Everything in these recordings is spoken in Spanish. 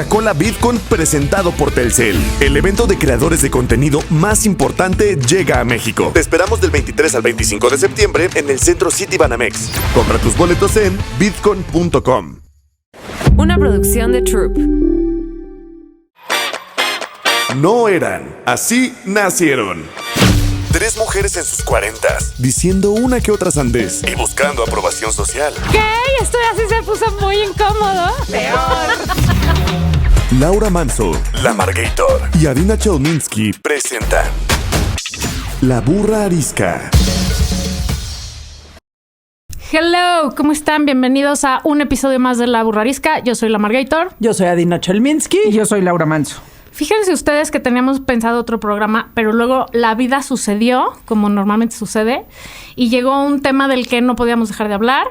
Coca-Cola VidCon presentado por Telcel. El evento de creadores de contenido más importante llega a México. Te esperamos del 23 al 25 de septiembre en el Centro City Banamex. Compra tus boletos en vidcon.com. Una producción de Troop. No eran, así nacieron. 3 mujeres en sus 40s, diciendo una que otra sandez y buscando aprobación social. ¿Qué? Esto así se puso muy incómodo. Peor. Laura Manso, La Margator y Adina Chelminsky presentan La Burra Arisca. Hello, ¿cómo están? Bienvenidos a un episodio más de La Burra Arisca. Yo soy La Margator. Yo soy Adina Chelminsky. Y yo soy Laura Manso. Fíjense ustedes que teníamos pensado otro programa, pero luego la vida sucedió, como normalmente sucede, y llegó un tema del que no podíamos dejar de hablar,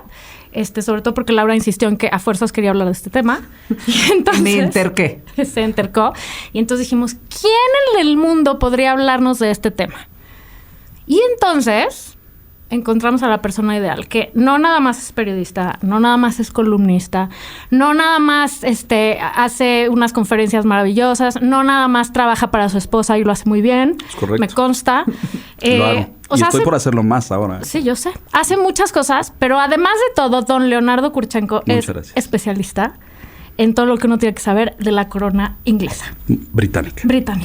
sobre todo porque Laura insistió en que a fuerzas quería hablar de este tema. Y entonces, me interqué. Se entercó. Y entonces dijimos, ¿quién en el mundo podría hablarnos de este tema? Y entonces encontramos a la persona ideal, que no nada más es periodista, no nada más es columnista, no nada más hace unas conferencias maravillosas, no nada más trabaja para su esposa y lo hace muy bien. Es correcto. Me consta. Lo hago. Y estoy por hacerlo más ahora. Sí, yo sé. Hace muchas cosas, pero además de todo, don Leonardo Kurchenko es especialista en todo lo que uno tiene que saber de la corona inglesa. Británica.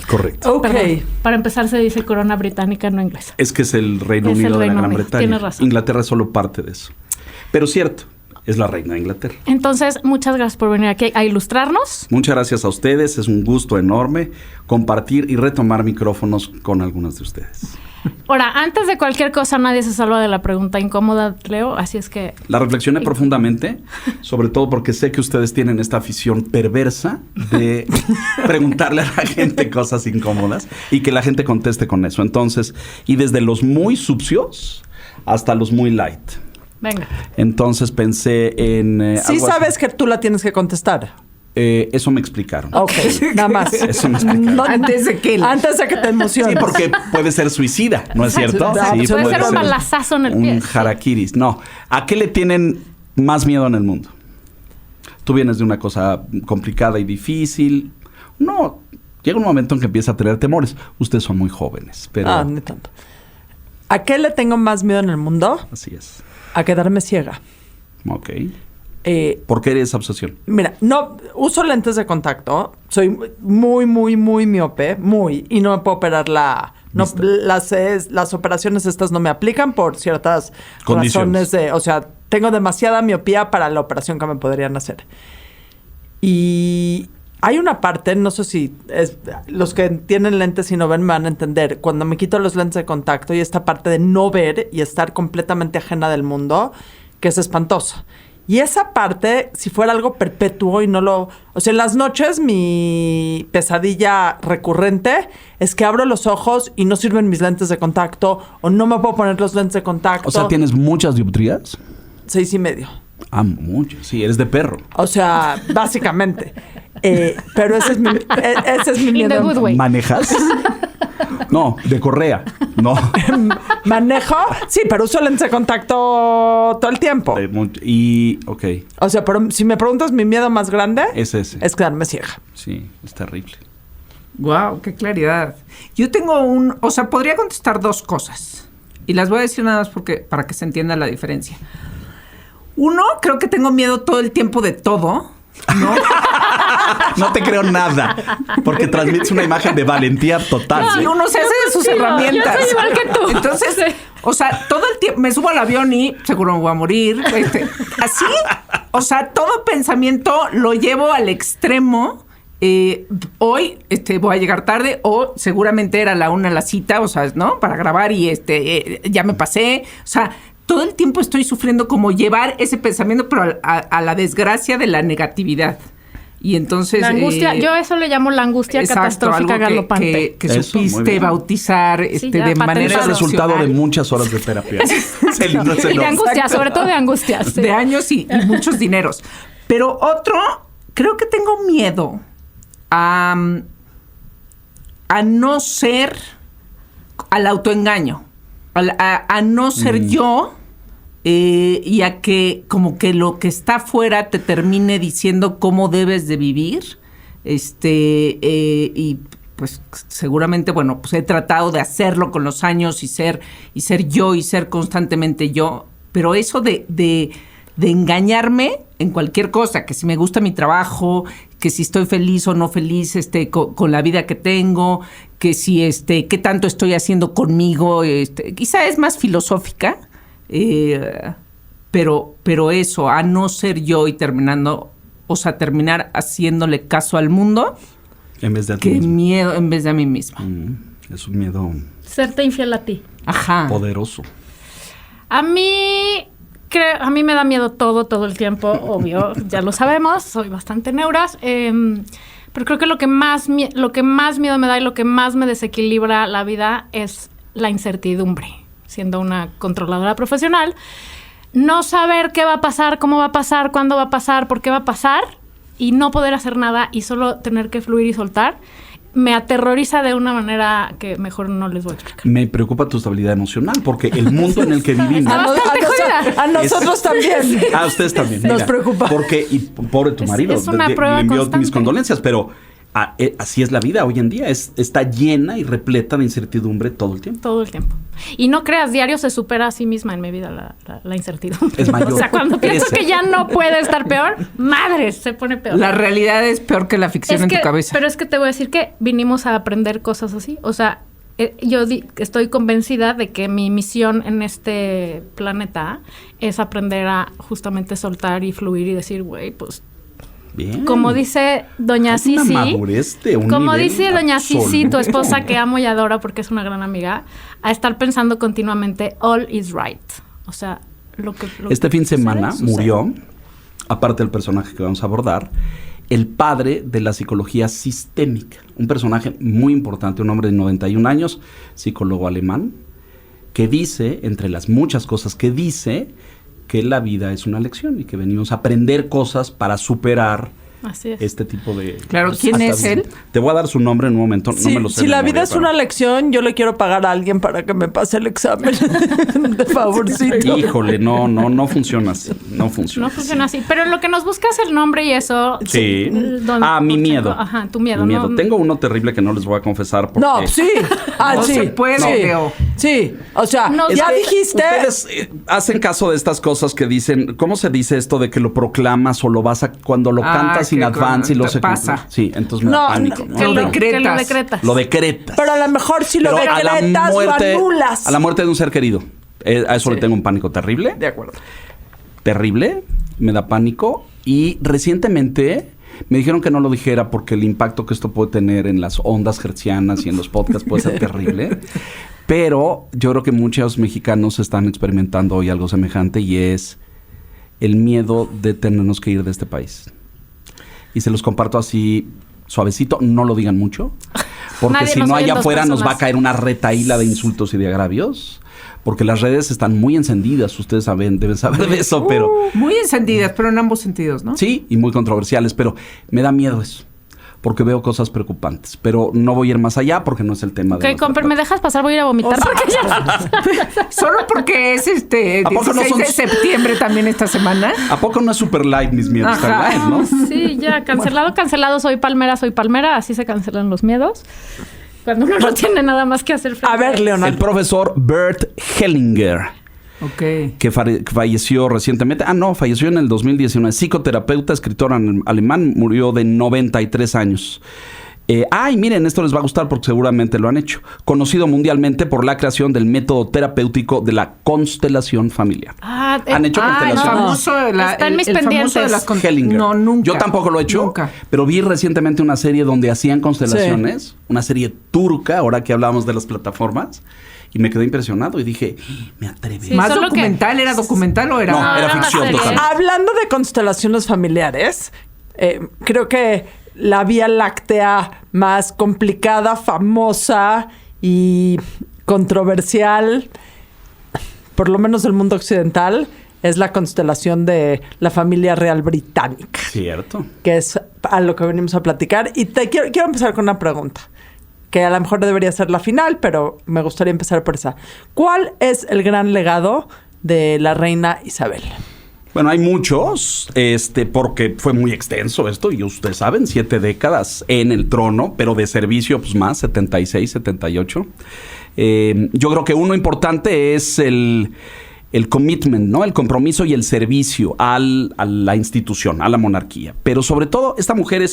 Correcto. Ok. Perdón, para empezar se dice corona británica, no inglesa. Es que es el Reino Unido de la Gran Bretaña. Tienes razón. Inglaterra es solo parte de eso. Pero cierto, es la reina de Inglaterra. Entonces, muchas gracias por venir aquí a ilustrarnos. Muchas gracias a ustedes. Es un gusto enorme compartir y retomar micrófonos con algunos de ustedes. Ahora, antes de cualquier cosa, nadie se salva de la pregunta incómoda, Leo, así es que... La reflexioné profundamente, sobre todo porque sé que ustedes tienen esta afición perversa de preguntarle a la gente cosas incómodas y que la gente conteste con eso. Entonces, y desde los muy sucios hasta los muy light. Venga. Entonces pensé en... Sí sabes que tú la tienes que contestar. Eso me explicaron. Ok, nada más. Eso me explicaron. Antes de que te emociones. Sí, porque puede ser suicida, ¿no es cierto? Sí, Sí, puede ser un balazazo en el pie. Un harakiri. No. ¿A qué le tienen más miedo en el mundo? Tú vienes de una cosa complicada y difícil. No. Llega un momento en que empieza a tener temores. Ustedes son muy jóvenes, pero... ni tanto. ¿A qué le tengo más miedo en el mundo? Así es. A quedarme ciega. Ok. ¿Por qué esa obsesión? Mira, no uso lentes de contacto. Soy muy, muy, muy miope. Y no me puedo operar las operaciones estas no me aplican por ciertas razones de... O sea, tengo demasiada miopía para la operación que me podrían hacer. Y hay una parte, no sé si los que tienen lentes y no ven me van a entender. Cuando me quito los lentes de contacto y esta parte de no ver y estar completamente ajena del mundo, que es espantosa. Y esa parte, si fuera algo perpetuo y no lo... O sea, en las noches mi pesadilla recurrente es que abro los ojos y no sirven mis lentes de contacto o no me puedo poner los lentes de contacto. O sea, ¿tienes muchas dioptrías? 6.5. Ah, mucho. Sí, eres de perro. O sea, básicamente. Pero ese es mi miedo. In the good way. ¿Manejas? No, de correa. No. ¿Manejo? Sí, pero uso lentes de contacto todo el tiempo. Ok. O sea, pero si me preguntas mi miedo más grande... Es ese. Es quedarme ciega. Sí, es terrible. Wow, qué claridad. Yo tengo podría contestar 2 cosas. Y las voy a decir nada más para que se entienda la diferencia. 1, creo que tengo miedo todo el tiempo de todo. ¿No? No te creo nada, porque transmites una imagen de valentía total. No, ¿sí? uno se hace de sus herramientas. Yo soy igual que tú. Entonces, todo el tiempo me subo al avión y seguro me voy a morir. Así, todo pensamiento lo llevo al extremo. Hoy voy a llegar tarde o seguramente era la 1 la cita, ¿no? Para grabar y ya me pasé. Todo el tiempo estoy sufriendo como llevar ese pensamiento, pero a la desgracia de la negatividad. Y entonces... La angustia, yo eso le llamo la angustia catastrófica galopante. Que supiste bautizar de manera... Es el resultado de muchas horas de terapia. Y de angustia, sobre todo de angustia. Sí. De años y muchos dineros. Pero creo que tengo miedo a no ser... al autoengaño. A no ser yo y a que como que lo que está afuera te termine diciendo cómo debes de vivir. y pues seguramente, bueno, pues he tratado de hacerlo con los años y ser yo y ser constantemente yo, pero eso de engañarme en cualquier cosa, que si me gusta mi trabajo, que si estoy feliz o no feliz con la vida que tengo, que si qué tanto estoy haciendo conmigo, quizá es más filosófica, pero eso, a no ser yo y terminar haciéndole caso al mundo, en vez de a ti que mismo. miedo en vez de a mí misma. Es un miedo Serte infiel a ti. Ajá. poderoso. A mí me da miedo todo el tiempo, obvio, ya lo sabemos, soy bastante neuras, pero creo que lo que más miedo me da y lo que más me desequilibra la vida es la incertidumbre, siendo una controladora profesional. No saber qué va a pasar, cómo va a pasar, cuándo va a pasar, por qué va a pasar y no poder hacer nada y solo tener que fluir y soltar, me aterroriza de una manera que mejor no les voy a explicar. Me preocupa tu estabilidad emocional porque el mundo en el que vivimos... A nosotros también. A ustedes también. Nos preocupa. Porque, y pobre tu marido, es una le prueba envío constante. mis condolencias, pero así es la vida hoy en día. Está llena y repleta de incertidumbre todo el tiempo. Todo el tiempo. Y no creas, diario se supera a sí misma en mi vida la incertidumbre. Es mayor. O sea, cuando pienso Crece. que ya no puede estar peor, madres, se pone peor. La realidad es peor que la ficción en tu cabeza. Pero es que te voy a decir que vinimos a aprender cosas así. O sea, yo estoy convencida de que mi misión en este planeta es aprender a justamente soltar y fluir y decir, güey, pues... Bien. Como dice doña Es una Sisi, madurez de un como nivel dice doña Sisi, absoluto. tu esposa que amo y adoro porque es una gran amiga, a estar pensando continuamente all is right. O sea, lo que Este fin de semana sucede, murió, aparte del personaje que vamos a abordar, el padre de la psicología sistémica. Un personaje muy importante, un hombre de 91 años, psicólogo alemán, que dice, entre las muchas cosas que dice, que la vida es una lección y que venimos a aprender cosas para superar Así es. este tipo de... Claro, ¿quién es él? Te voy a dar su nombre en un momento, no me lo sé. Si de la memoria, vida es pero- una lección, yo le quiero pagar a alguien para que me pase el examen. De favorcito. Híjole, no funciona así, no funciona. No funciona así. Pero en lo que nos buscas el nombre y eso... Sí. don Mi Pacheco, miedo. Ajá, tu miedo. Mi miedo. ¿no? Tengo uno terrible que no les voy a confesar porque... No, sí. No sí. se puede, sí. Leo. Sí. O sea, No, ya es que dijiste. Ustedes hacen caso de estas cosas que dicen, ¿cómo se dice esto de que lo proclamas o lo vas a cuando lo cantas in que advance y lo te se pasa. cumple? Sí, entonces me da No, pánico. no, ¿no? Que lo decretas. decretas. Lo decretas. Pero a lo mejor si lo Pero a la decretas, lo anulas. a la muerte de un ser querido. A eso le tengo un pánico terrible. De acuerdo. Terrible. Me da pánico. Y recientemente me dijeron que no lo dijera porque el impacto que esto puede tener en las ondas hertzianas y en los podcasts puede ser terrible. Pero yo creo que muchos mexicanos están experimentando hoy algo semejante y es el miedo de tenernos que ir de este país. Y se los comparto así suavecito, no lo digan mucho, porque Nadie si nos no oyen allá dos afuera nos va a personas. caer una retaíla de insultos y de agravios, porque las redes están muy encendidas, ustedes saben, deben saber de eso, pero Muy encendidas, pero en ambos sentidos, ¿no? sí, y muy controversiales, pero me da miedo eso, porque veo cosas preocupantes, pero no voy a ir más allá porque no es el tema de Ok, nuestra Comper, ¿me plática. dejas pasar? Voy a ir a vomitar. Porque ya... Solo porque es ¿A poco no 16 son- de septiembre también esta semana. ¿A poco no es super light mis miedos? Ajá. Está light, ¿no? Sí, ya, cancelado, soy palmera, así se cancelan los miedos. Cuando uno no tiene nada más que hacer. A ver, El Leonardo. profesor Bert Hellinger, Ok. que falleció recientemente. Falleció en el 2019. Psicoterapeuta, escritor alemán, murió de 93 años. Miren, esto les va a gustar porque seguramente lo han hecho. Conocido mundialmente por la creación del método terapéutico de la constelación familiar. ¿Han hecho El constelación? famoso, Está en mis el famoso pendientes. de las Hellinger. No, nunca. Yo tampoco lo he hecho, Nunca. pero vi recientemente una serie donde hacían constelaciones, una serie turca, ahora que hablábamos de las plataformas, y me quedé impresionado y dije, me atreví. Sí, ¿Más solo que- documental? ¿Era documental o era...? No, era era una ficción serie. total. Hablando de constelaciones familiares, creo que la Vía Láctea más complicada, famosa y controversial, por lo menos del mundo occidental, es la constelación de la familia real británica, Cierto. que es a lo que venimos a platicar. Y quiero empezar con una pregunta, que a lo mejor debería ser la final, pero me gustaría empezar por esa. ¿Cuál es el gran legado de la reina Isabel? Bueno, hay muchos, porque fue muy extenso esto, y ustedes saben, 7 décadas en el trono, pero de servicio, pues más, 76, 78. Yo creo que uno importante es el commitment, ¿no? El compromiso y el servicio a la institución, a la monarquía. Pero sobre todo, esta mujer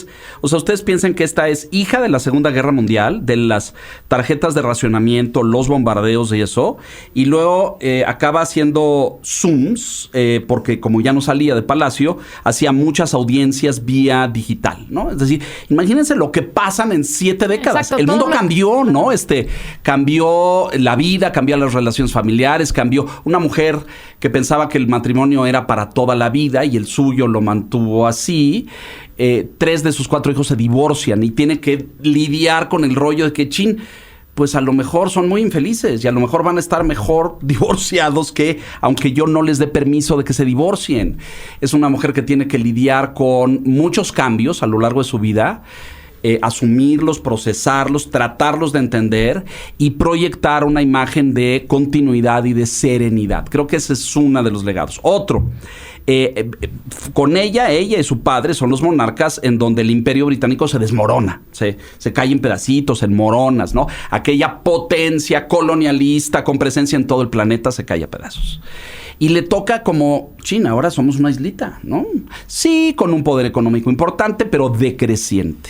ustedes piensan que esta es hija de la Segunda Guerra Mundial, de las tarjetas de racionamiento, los bombardeos y eso, y luego acaba haciendo Zooms, porque como ya no salía de Palacio, hacía muchas audiencias vía digital, ¿no? Es decir, imagínense lo que pasan en 7 décadas. Exacto, el mundo cambió, ¿no? Cambió la vida, cambió las relaciones familiares, cambió una mujer que pensaba que el matrimonio era para toda la vida y el suyo lo mantuvo así. 3 de sus 4 hijos se divorcian y tiene que lidiar con el rollo de que, pues a lo mejor son muy infelices y a lo mejor van a estar mejor divorciados que aunque yo no les dé permiso de que se divorcien. Es una mujer que tiene que lidiar con muchos cambios a lo largo de su vida. Asumirlos, procesarlos, tratarlos de entender y proyectar una imagen de continuidad y de serenidad. Creo que ese es uno de los legados. Otro, con ella y su padre son los monarcas en donde el imperio británico se desmorona, se cae en pedacitos, en moronas, ¿no? Aquella potencia colonialista con presencia en todo el planeta se cae a pedazos. Y le toca como, ahora somos una islita, ¿no? Sí, con un poder económico importante, pero decreciente.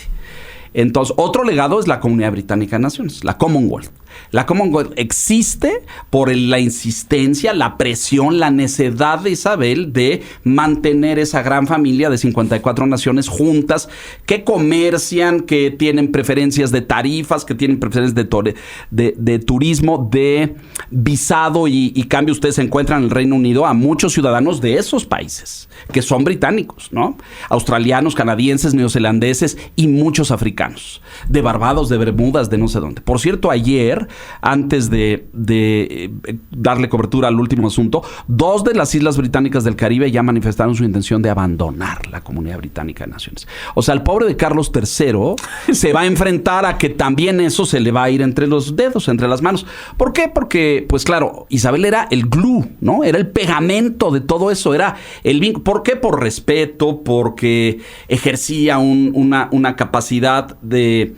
Entonces, otro legado es la Comunidad Británica de Naciones, la Commonwealth. La Commonwealth existe por la insistencia, la presión, la necedad de Isabel de mantener esa gran familia de 54 naciones juntas, que comercian, que tienen preferencias de tarifas, que tienen preferencias de turismo, de visado y cambio. Ustedes encuentran en el Reino Unido a muchos ciudadanos de esos países, que son británicos, ¿no? Australianos, canadienses, neozelandeses y muchos africanos, de Barbados, de Bermudas, de no sé dónde. Por cierto, ayer, antes de darle cobertura al último asunto, 2 de las islas británicas del Caribe ya manifestaron su intención de abandonar la Comunidad Británica de Naciones. O sea, el pobre de Carlos III se va a enfrentar a que también eso se le va a ir entre los dedos, entre las manos. ¿Por qué? Porque, pues claro, Isabel era el glue, ¿no? Era el pegamento de todo eso, era el vínculo. ¿Por qué? Por respeto, porque ejercía una capacidad de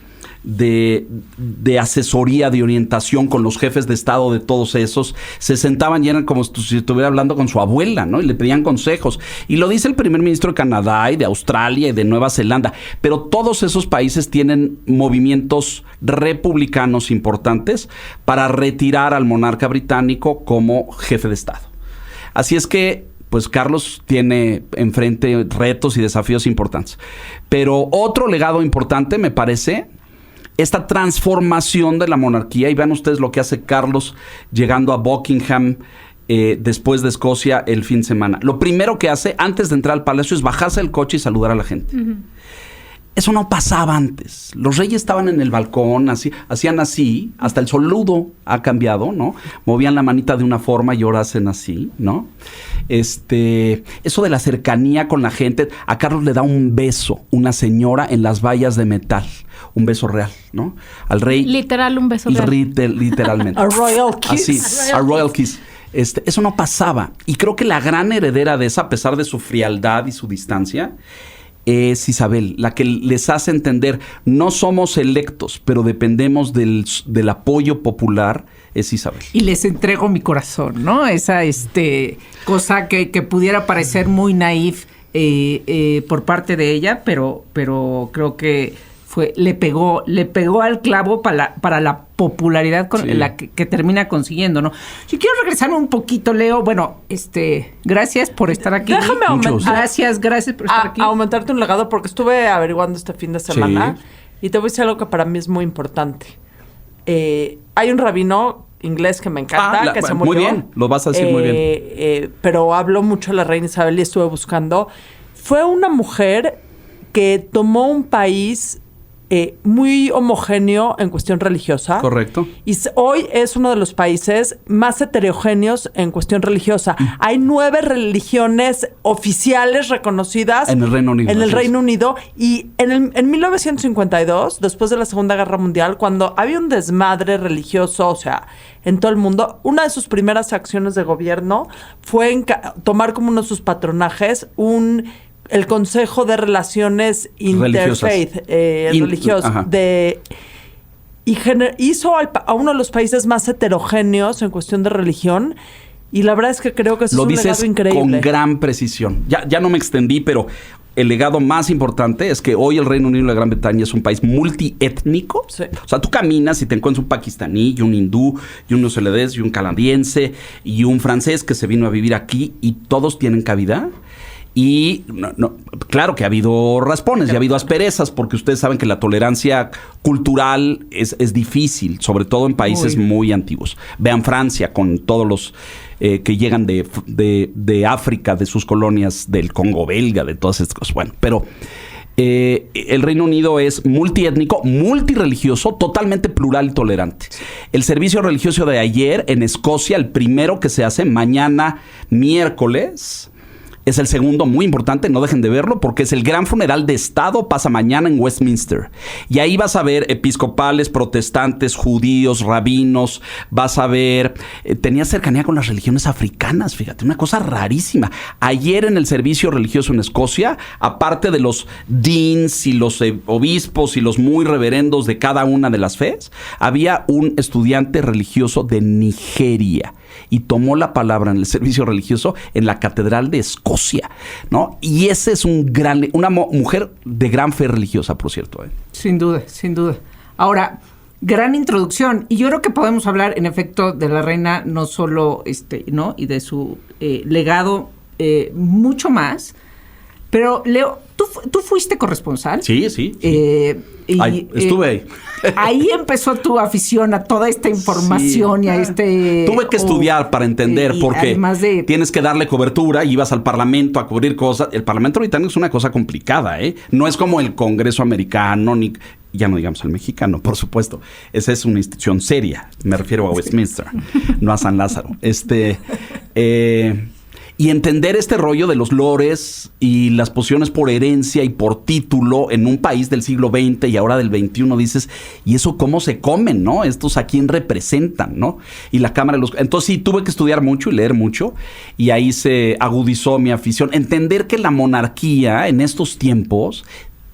asesoría, de orientación con los jefes de Estado de todos esos. Se sentaban y eran como si estuviera hablando con su abuela, ¿no? Y le pedían consejos. Y lo dice el primer ministro de Canadá y de Australia y de Nueva Zelanda. Pero todos esos países tienen movimientos republicanos importantes para retirar al monarca británico como jefe de Estado. Así es que pues Carlos tiene enfrente retos y desafíos importantes. Pero otro legado importante, me parece, esta transformación de la monarquía. Y vean ustedes lo que hace Carlos llegando a Buckingham después de Escocia el fin de semana. Lo primero que hace antes de entrar al palacio es bajarse del coche y saludar a la gente. Uh-huh. Eso no pasaba antes. Los reyes estaban en el balcón, hacían así, hasta el saludo ha cambiado, ¿no? Movían la manita de una forma y ahora hacen así, ¿no? Eso de la cercanía con la gente. A Carlos le da un beso una señora en las vallas de metal. Un beso real, ¿no? Al rey. Literal, un beso real. Literalmente. A royal kiss. Así, a royal kiss. Eso no pasaba. Y creo que la gran heredera de esa, a pesar de su frialdad y su distancia, es Isabel, la que les hace entender, no somos electos, pero dependemos del apoyo popular, es Isabel. Y les entrego mi corazón, ¿no? Esa cosa que pudiera parecer muy naif por parte de ella, pero creo que le pegó al clavo para la popularidad con la que termina consiguiendo, ¿no? Yo quiero regresarme un poquito, Leo. Bueno, gracias por estar aquí. Déjame aumentar. Gracias por estar aquí. Aumentarte un legado, porque estuve averiguando este fin de semana y te voy a decir algo que para mí es muy importante. Hay un rabino inglés que me encanta, que se murió. Muy bien, lo vas a decir muy bien. Pero habló mucho de la reina Isabel y estuve buscando. Fue una mujer que tomó un país muy homogéneo en cuestión religiosa. Correcto. Y hoy es uno de los países más heterogéneos en cuestión religiosa. Hay 9 religiones oficiales reconocidas en el Reino Unido. En el Reino Unido. Y en 1952, después de la Segunda Guerra Mundial, cuando había un desmadre religioso, o sea, en todo el mundo, una de sus primeras acciones de gobierno fue tomar como uno de sus patronajes el Consejo de Relaciones Interfaith religiosas hizo a uno de los países más heterogéneos en cuestión de religión, y la verdad es que creo que eso es un legado increíble. Con gran precisión. Ya no me extendí, pero el legado más importante es que hoy el Reino Unido y la Gran Bretaña es un país multiétnico. Sí. O sea, tú caminas y te encuentras un pakistaní, y un hindú, y un neozelandés, y un canadiense, y un francés que se vino a vivir aquí, y todos tienen cabida. Y claro que ha habido raspones y ha habido asperezas, porque ustedes saben que la tolerancia cultural es difícil, sobre todo en países muy antiguos. Vean Francia, con todos los que llegan de África, de sus colonias, del Congo belga, de todas estas cosas. Bueno, pero el Reino Unido es multiétnico, multirreligioso, totalmente plural y tolerante. El servicio religioso de ayer en Escocia, el primero que se hace mañana miércoles, es el segundo, muy importante, no dejen de verlo, porque es el gran funeral de Estado, pasa mañana en Westminster. Y ahí vas a ver episcopales, protestantes, judíos, rabinos, vas a ver... tenía cercanía con las religiones africanas, fíjate, una cosa rarísima. Ayer en el servicio religioso en Escocia, aparte de los deans y los obispos y los muy reverendos de cada una de las fes, había un estudiante religioso de Nigeria y tomó la palabra en el servicio religioso en la Catedral de Escocia, ¿no? Y ese es una mujer de gran fe religiosa, por cierto. Sin duda, sin duda. Ahora, gran introducción. Y yo creo que podemos hablar, en efecto, de la reina, no solo, ¿no? Y de su legado, mucho más. Pero, Leo, ¿tú fuiste corresponsal? Sí. Estuve ahí. Ahí empezó tu afición a toda esta información y a Tuve que estudiar para entender, porque tienes que darle cobertura y ibas al Parlamento a cubrir cosas. El Parlamento británico es una cosa complicada, ¿eh? No es como el Congreso americano, ni... Ya no digamos el mexicano, por supuesto. Esa es una institución seria. Me refiero a Westminster, no a San Lázaro. Y entender este rollo de los lores y las posiciones por herencia y por título en un país del siglo XX y ahora del XXI, dices, ¿y eso cómo se comen, no? ¿Estos a quién representan, no? Y la Cámara de los... Entonces sí, tuve que estudiar mucho y leer mucho, y ahí se agudizó mi afición. Entender que la monarquía en estos tiempos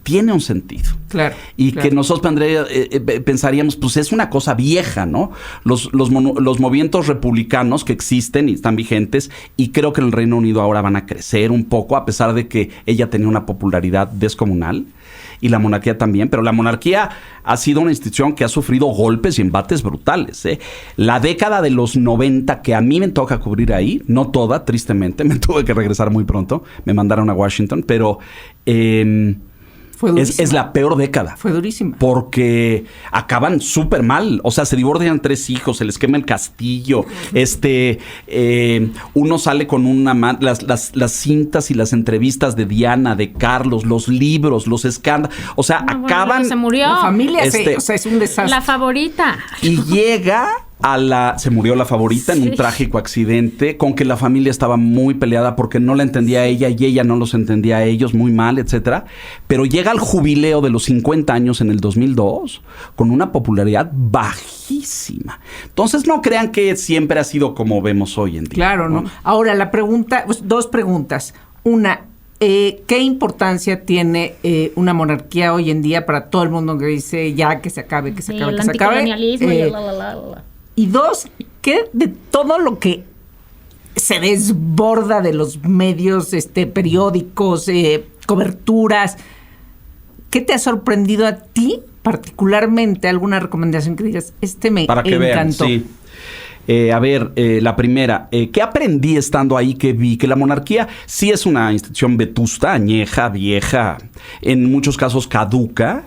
tiene un sentido. Claro. Y claro, que nosotros pensaríamos, pues es una cosa vieja, ¿no? Los movimientos republicanos que existen y están vigentes, y creo que en el Reino Unido ahora van a crecer un poco, a pesar de que ella tenía una popularidad descomunal, y la monarquía también, pero la monarquía ha sido una institución que ha sufrido golpes y embates brutales, ¿eh? La década de los 90, que a mí me toca cubrir ahí, no toda, tristemente, me tuve que regresar muy pronto, me mandaron a Washington, pero... Es la peor década. Fue durísima. Porque acaban súper mal. O sea, se divorcian 3 hijos, se les quema el castillo. Uno sale con las cintas y las entrevistas de Diana, de Carlos, los libros, los escándalos. O sea, acaban... Se murió. La familia o sea, es un desastre. La favorita. Y llega... se murió la favorita en un trágico accidente, con que la familia estaba muy peleada porque no la entendía a ella y ella no los entendía a ellos, muy mal, etcétera. Pero llega al jubileo de los 50 años en el 2002 con una popularidad bajísima. Entonces no crean que siempre ha sido como vemos hoy en día. Claro, ¿no? Ahora la pregunta, pues, 2 preguntas. Una, ¿qué importancia tiene una monarquía hoy en día para todo el mundo que dice ya que se acabe, que se acabe, que se acabe? El anticolonialismo Y 2, ¿qué de todo lo que se desborda de los medios, periódicos, coberturas, qué te ha sorprendido a ti particularmente? ¿Alguna recomendación que digas? Me para que encantó. Vean, sí. La primera, ¿qué aprendí estando ahí? Que vi que la monarquía sí es una institución vetusta, añeja, vieja, en muchos casos caduca,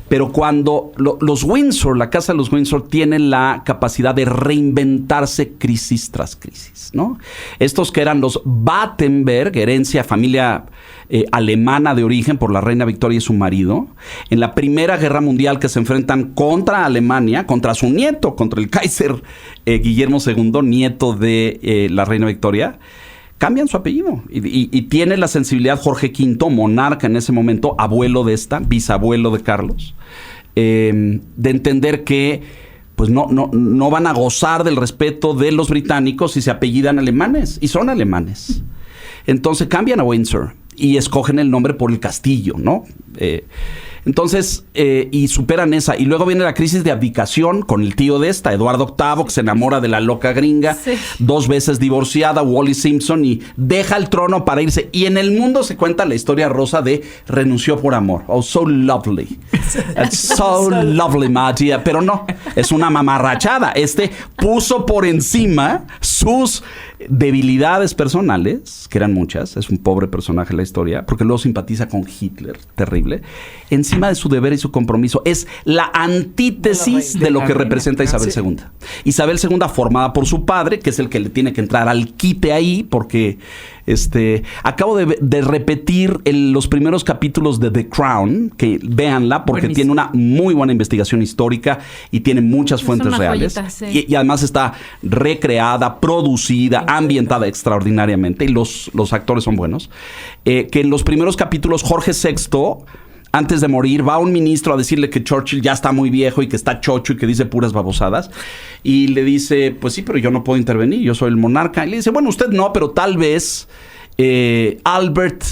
pero cuando los Windsor, la casa de los Windsor, tiene la capacidad de reinventarse crisis tras crisis, ¿no? Estos que eran los Battenberg, herencia, familia alemana de origen por la reina Victoria y su marido, en la Primera Guerra Mundial, que se enfrentan contra Alemania, contra su nieto, contra el Kaiser Guillermo II, nieto de la reina Victoria, cambian su apellido y tiene la sensibilidad Jorge V, monarca en ese momento, abuelo de bisabuelo de Carlos, de entender que pues no van a gozar del respeto de los británicos si se apellidan alemanes, y son alemanes. Entonces cambian a Windsor y escogen el nombre por el castillo, ¿no? Y superan esa. Y luego viene la crisis de abdicación con el tío de Eduardo VIII, que se enamora de la loca gringa, sí, 2 veces divorciada, Wally Simpson, y deja el trono para irse. Y en el mundo se cuenta la historia rosa de renunció por amor. Oh, so lovely. It's so lovely, Magia. Pero no, es una mamarrachada. Puso por encima sus debilidades personales, que eran muchas, es un pobre personaje en la historia, porque luego simpatiza con Hitler, terrible, encima de su deber y su compromiso. Es la antítesis de lo que representa Isabel II. Isabel II, formada por su padre, que es el que le tiene que entrar al quite ahí, porque acabo de repetir los primeros capítulos de The Crown, que véanla, porque tiene una muy buena investigación histórica y tiene muchas fuentes reales. Joyita, sí. y además está recreada, producida, ambientada extraordinariamente, y los actores son buenos. Que en los primeros capítulos Jorge VI, antes de morir, va a un ministro a decirle que Churchill ya está muy viejo y que está chocho y que dice puras babosadas. Y le dice, pues sí, pero yo no puedo intervenir, yo soy el monarca. Y le dice, bueno, usted no, pero tal vez Albert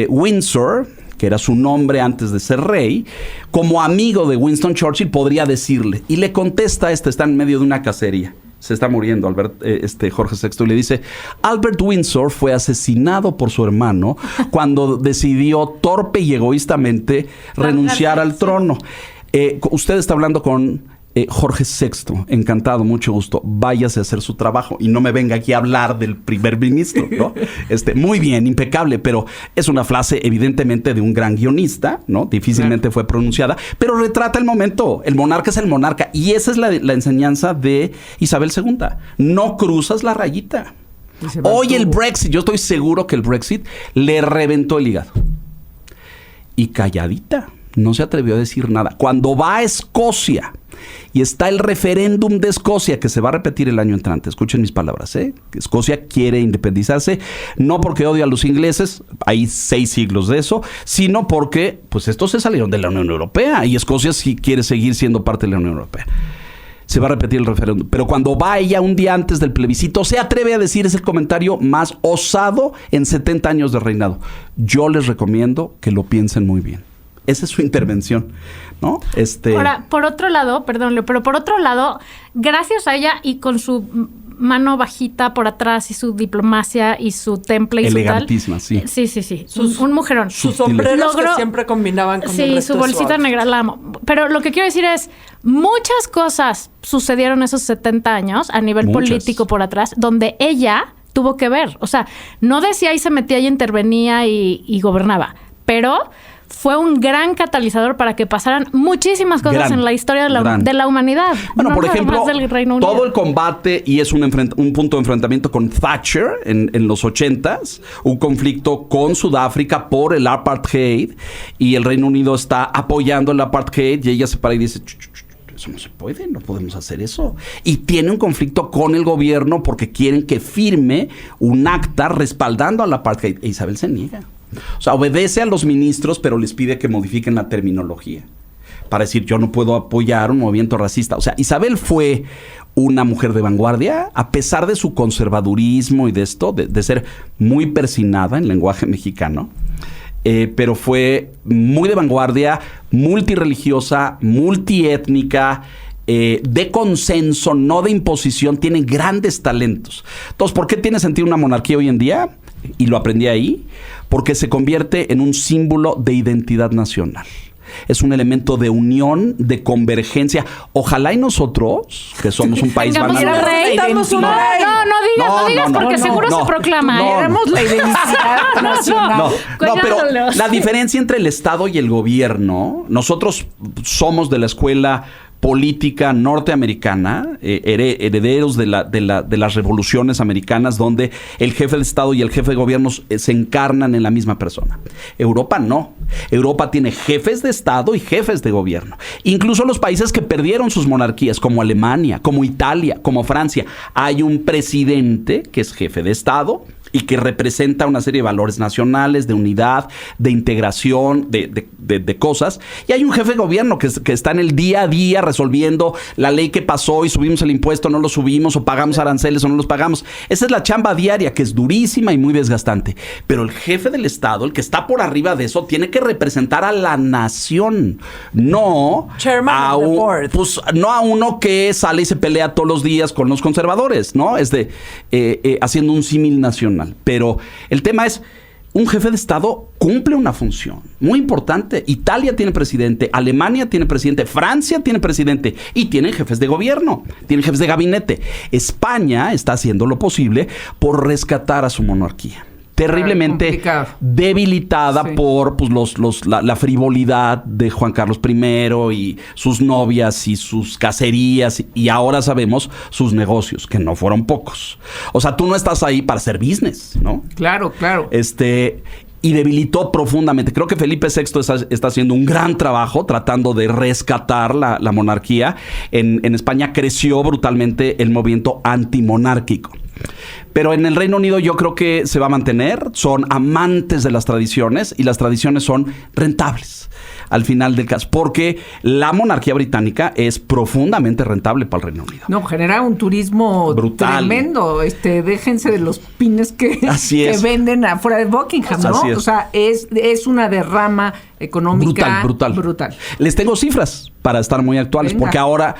Windsor, que era su nombre antes de ser rey, como amigo de Winston Churchill, podría decirle. Y le contesta está en medio de una cacería. Se está muriendo Jorge VI, y le dice, Albert Windsor fue asesinado por su hermano cuando decidió torpe y egoístamente renunciar al trono. Usted está hablando con Jorge VI, encantado, mucho gusto, váyase a hacer su trabajo y no me venga aquí a hablar del primer ministro, ¿no? Muy bien, impecable, pero es una frase evidentemente de un gran guionista, ¿no? Difícilmente fue pronunciada, pero retrata el momento. El monarca es el monarca, y esa es la enseñanza de Isabel II. No cruzas la rayita. Hoy el Brexit, yo estoy seguro que el Brexit le reventó el hígado. Y calladita, no se atrevió a decir nada. Cuando va a Escocia y está el referéndum de Escocia, que se va a repetir el año entrante, escuchen mis palabras, Escocia quiere independizarse, no porque odia a los ingleses, hay 6 siglos de eso, sino porque pues estos se salieron de la Unión Europea y Escocia sí quiere seguir siendo parte de la Unión Europea. Se va a repetir el referéndum, pero cuando va ella un día antes del plebiscito, se atreve a decir, es el comentario más osado en 70 años de reinado: yo les recomiendo que lo piensen muy bien. Esa es su intervención, ¿no? Ahora, por otro lado, perdón, Leo, pero por otro lado, gracias a ella y con su mano bajita por atrás y su diplomacia y su temple y elegantísima, su tal. Sí. Un mujerón. Sus sombreros que siempre combinaban con el resto su bolsita negra, la amo. Pero lo que quiero decir es, muchas cosas sucedieron esos 70 años a nivel político por atrás, donde ella tuvo que ver. O sea, no decía y se metía y intervenía y gobernaba, pero fue un gran catalizador para que pasaran muchísimas cosas en la historia de la humanidad. Bueno, por ejemplo, todo el combate, y es un punto de enfrentamiento con Thatcher en los 80s, un conflicto con Sudáfrica por el apartheid, y el Reino Unido está apoyando el apartheid, y ella se para y dice, eso no se puede, no podemos hacer eso. Y tiene un conflicto con el gobierno porque quieren que firme un acta respaldando al apartheid, e Isabel se niega. O sea, obedece a los ministros, pero les pide que modifiquen la terminología para decir, yo no puedo apoyar un movimiento racista. O sea, Isabel fue una mujer de vanguardia, a pesar de su conservadurismo y de esto, de ser muy persinada en lenguaje mexicano, pero fue muy de vanguardia, multirreligiosa, multiétnica, de consenso, no de imposición. Tiene grandes talentos. Entonces, ¿por qué tiene sentido una monarquía hoy en día? Y lo aprendí ahí, porque se convierte en un símbolo de identidad nacional. es un elemento de unión, de convergencia. Ojalá y nosotros, que somos un país Tengamos bananero. un rey. Necesitamos un rey. No digas porque seguro se proclama. no. Éramos la identidad nacional. No, pero Cuidándolos. la diferencia entre el Estado y el gobierno, nosotros somos de la escuela política norteamericana, herederos de las revoluciones americanas, donde el jefe de Estado y el jefe de gobierno se encarnan en la misma persona. Europa no. Europa tiene jefes de Estado y jefes de gobierno. Incluso los países que perdieron sus monarquías, como Alemania, como Italia, como Francia, hay un presidente que es jefe de Estado y que representa una serie de valores nacionales, de unidad, de integración, de cosas. Y hay un jefe de gobierno que está en el día a día resolviendo la ley que pasó y subimos el impuesto, no lo subimos, o pagamos aranceles o no los pagamos. Esa es la chamba diaria, que es durísima y muy desgastante. Pero el jefe del Estado, el que está por arriba de eso, tiene que representar a la nación, no Chairman of the board. pues, no a uno que sale y se pelea todos los días con los conservadores, ¿no? Haciendo un símil nacional. Pero el tema es, un jefe de Estado cumple una función muy importante. Italia tiene presidente, Alemania tiene presidente, Francia tiene presidente y tienen jefes de gobierno, tienen jefes de gabinete. España está haciendo lo posible por rescatar a su monarquía. Terriblemente complicado. debilitada Sí. por pues, la frivolidad de Juan Carlos I y sus novias y sus cacerías, y ahora sabemos sus negocios, que no fueron pocos. O sea, tú no estás ahí para hacer business, ¿no? Claro. Y debilitó profundamente. Creo que Felipe VI está haciendo un gran trabajo tratando de rescatar la monarquía. En España creció brutalmente el movimiento antimonárquico. Pero en el Reino Unido yo creo que se va a mantener. Son amantes de las tradiciones y las tradiciones son rentables al final del caso, porque la monarquía británica es profundamente rentable para el Reino Unido. No, genera un turismo Brutal. Tremendo. Déjense de los pines que venden afuera de Buckingham, ¿no? Así es. O sea, es una derrama económica brutal. Les tengo cifras para estar muy actuales, Venga. porque ahora